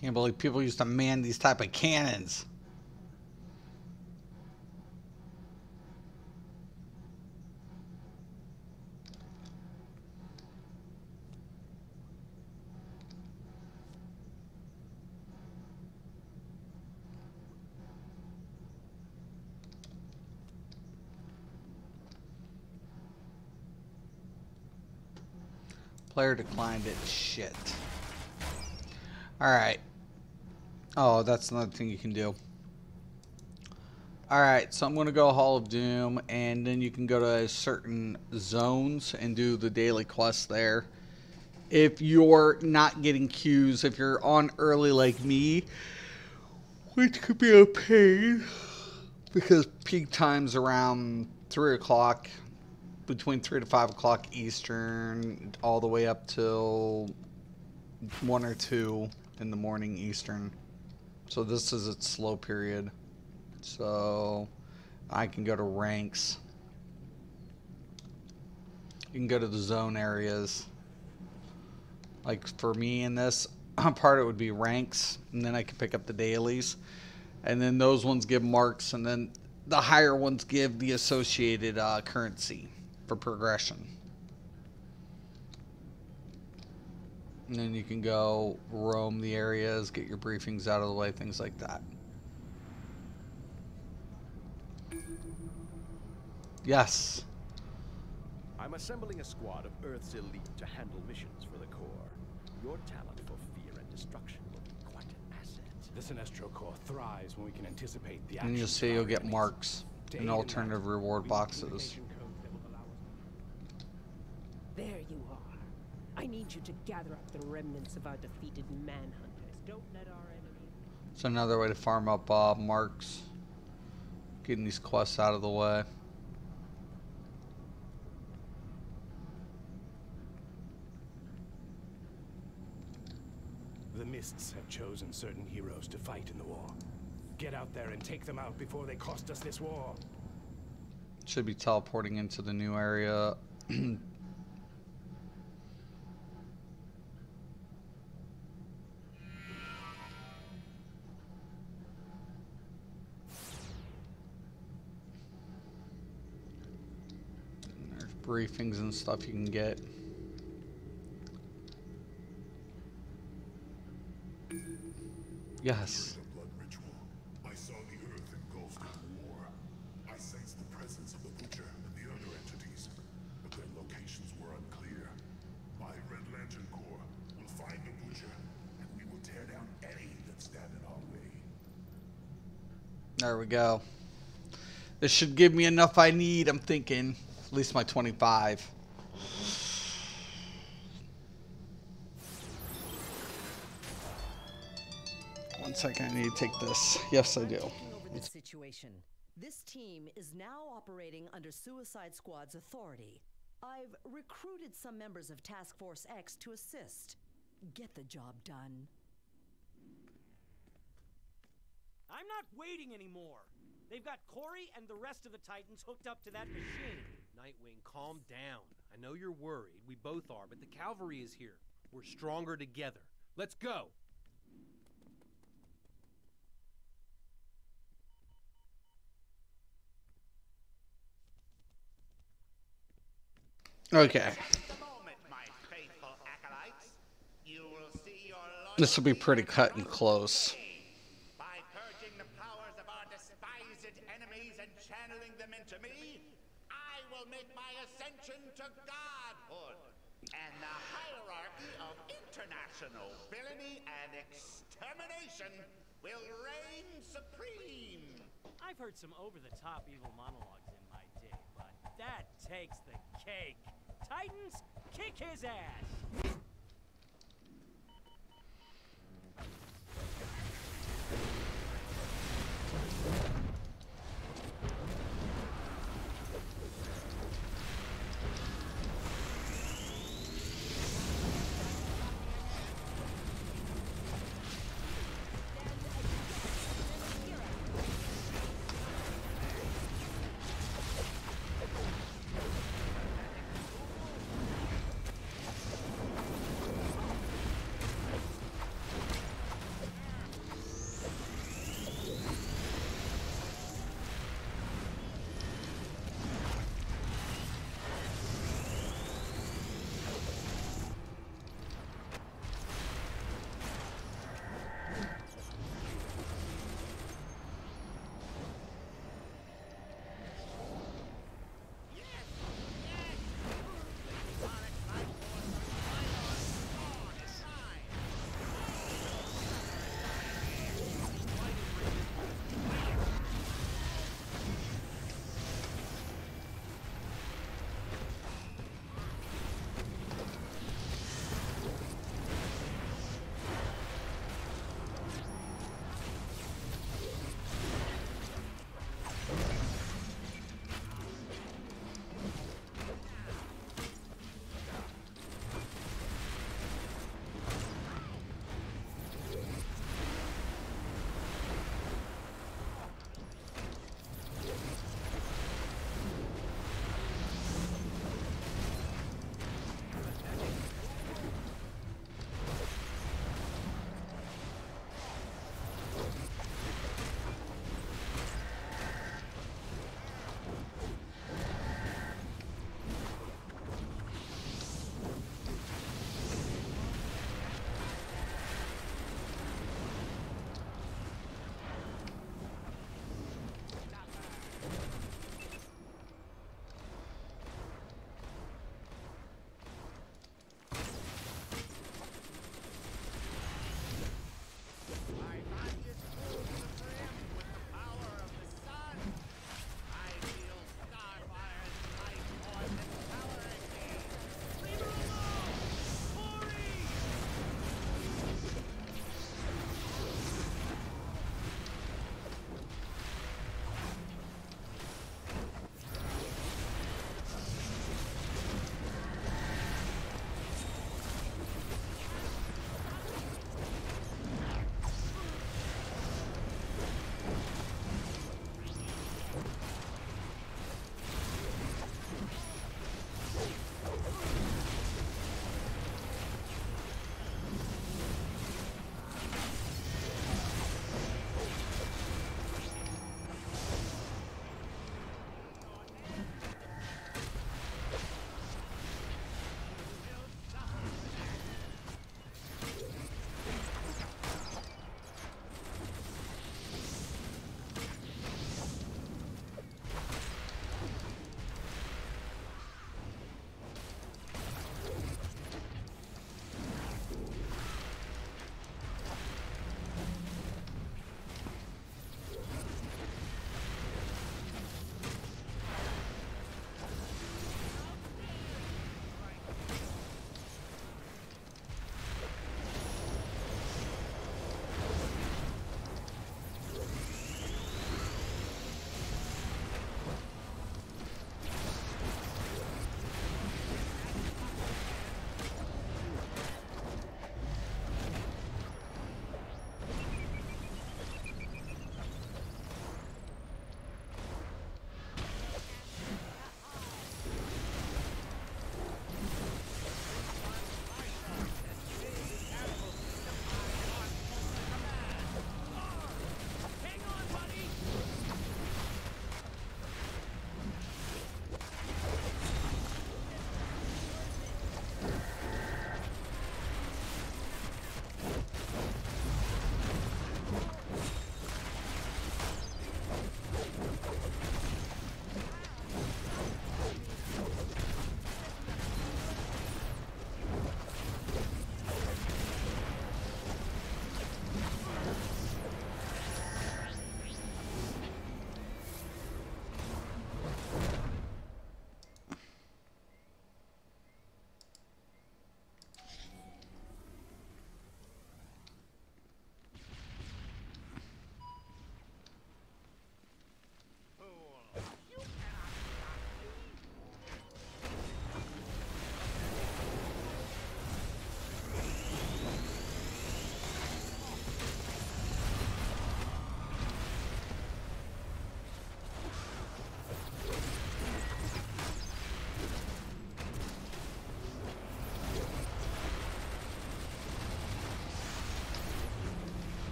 Can't believe people used to man these type of cannons. Player declined it. Shit. Alright. Oh, that's another thing you can do. Alright, so I'm going to go Hall of Doom, and then you can go to certain zones and do the daily quests there. If you're not getting queues, if you're on early like me, which could be a pain, because peak time's around 3 o'clock, between 3 to 5 o'clock Eastern, all the way up till 1 or 2 in the morning Eastern. So this is its slow period. So I can go to ranks. You can go to the zone areas. Like for me in this part, it would be ranks, and then I can pick up the dailies. And then those ones give marks, and then the higher ones give the associated currency for progression. And then you can go roam the areas, get your briefings out of the way, things like that. Yes. I'm assembling a squad of Earth's elite to handle missions for the Corps. Your talent for fear and destruction will be quite an asset. The Sinestro Corps thrives when we can anticipate the And you'll see you'll get marks and alternative reward boxes. There you are. I need you to gather up the remnants of our defeated manhunters. Don't let our enemy... It's another way to farm up marks. Getting these quests out of the way. The Mists have chosen certain heroes to fight in the war. Get out there and take them out before they cost us this war. Should be teleporting into the new area. There's briefings and stuff you can get. Yes. During the blood ritual, I saw the earth engulfed in war. I sensed the presence of the Butcher and the other entities, but their locations were unclear. My Red Lantern Corps will find the Butcher, and we will tear down any that stand in our way. There we go. This should give me enough I need, I'm thinking. At least my 25. One second, I need to take this. Yes, I do. Taking over this situation. This team is now operating under Suicide Squad's authority. I've recruited some members of Task Force X to assist. Get the job done. I'm not waiting anymore. They've got Corey and the rest of the Titans hooked up to that machine. Nightwing, calm down. I know you're worried. We both are, but the cavalry is here. We're stronger together. Let's go. Okay. This will be pretty cut and close. By purging the powers of our despised enemies and channeling them into me, I will make my ascension to godhood. And the hierarchy of international villainy and extermination will reign supreme. I've heard some over-the-top evil monologues in my day, but that takes the cake. Titans, kick his ass!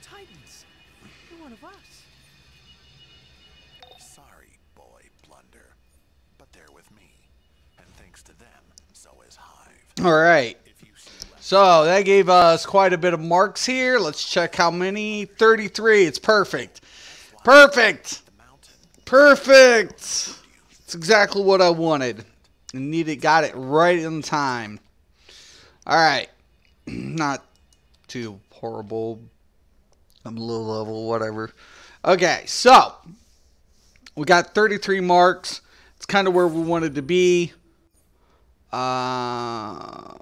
Titans. You're one of us. Sorry, boy Blunder. But they're with me. And thanks to them, so is Hive. All right. So that gave us quite a bit of marks here. Let's check how many. 33. It's perfect. Perfect. Perfect. It's exactly what I wanted. Got it right in time. All right. Not too horrible. I'm a little level, whatever. Okay, so we got 33 marks. It's kind of where we wanted to be. No.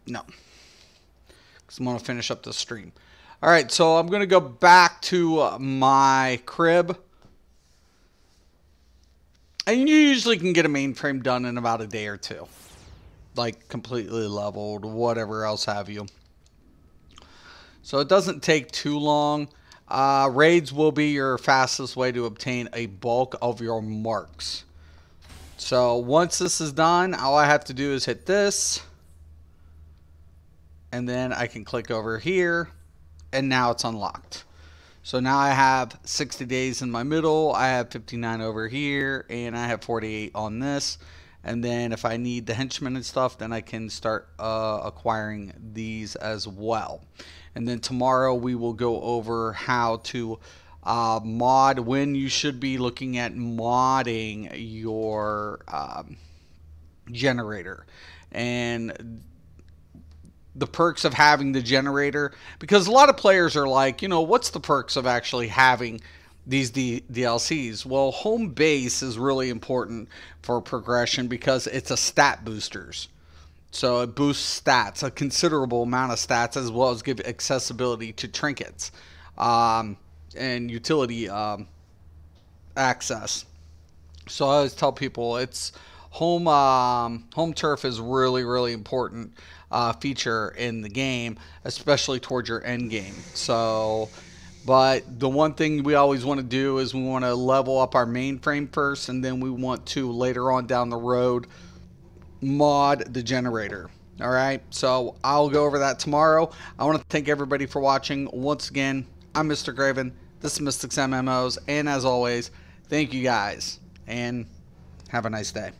Because I'm going to finish up the stream. All right, so I'm going to go back to my crib. And you usually can get a mainframe done in about a day or two. Like completely leveled, whatever else have you. So it doesn't take too long. Raids will be your fastest way to obtain a bulk of your marks. So once this is done, all I have to do is hit this. And then I can click over here. And now it's unlocked. So now I have 60 days in my middle. I have 59 over here. And I have 48 on this. And then if I need the henchmen and stuff, then I can start acquiring these as well. And then tomorrow we will go over how to mod, when you should be looking at modding your generator. And the perks of having the generator, because a lot of players are like, you know, what's the perks of actually having these DLCs? Well, home base is really important for progression because it's a stat boosters. So it boosts stats, a considerable amount of stats, as well as give accessibility to trinkets and utility access. So I always tell people it's home turf is really important feature in the game, especially towards your end game. So, but the one thing we always want to do is we want to level up our mainframe first, and then we want to later on down the road mod the generator. All right, so I'll go over that tomorrow. I want to thank everybody for watching. Once again, I'm Mr. Graven. This is Mystics MMOs, and as always, thank you guys, and have a nice day.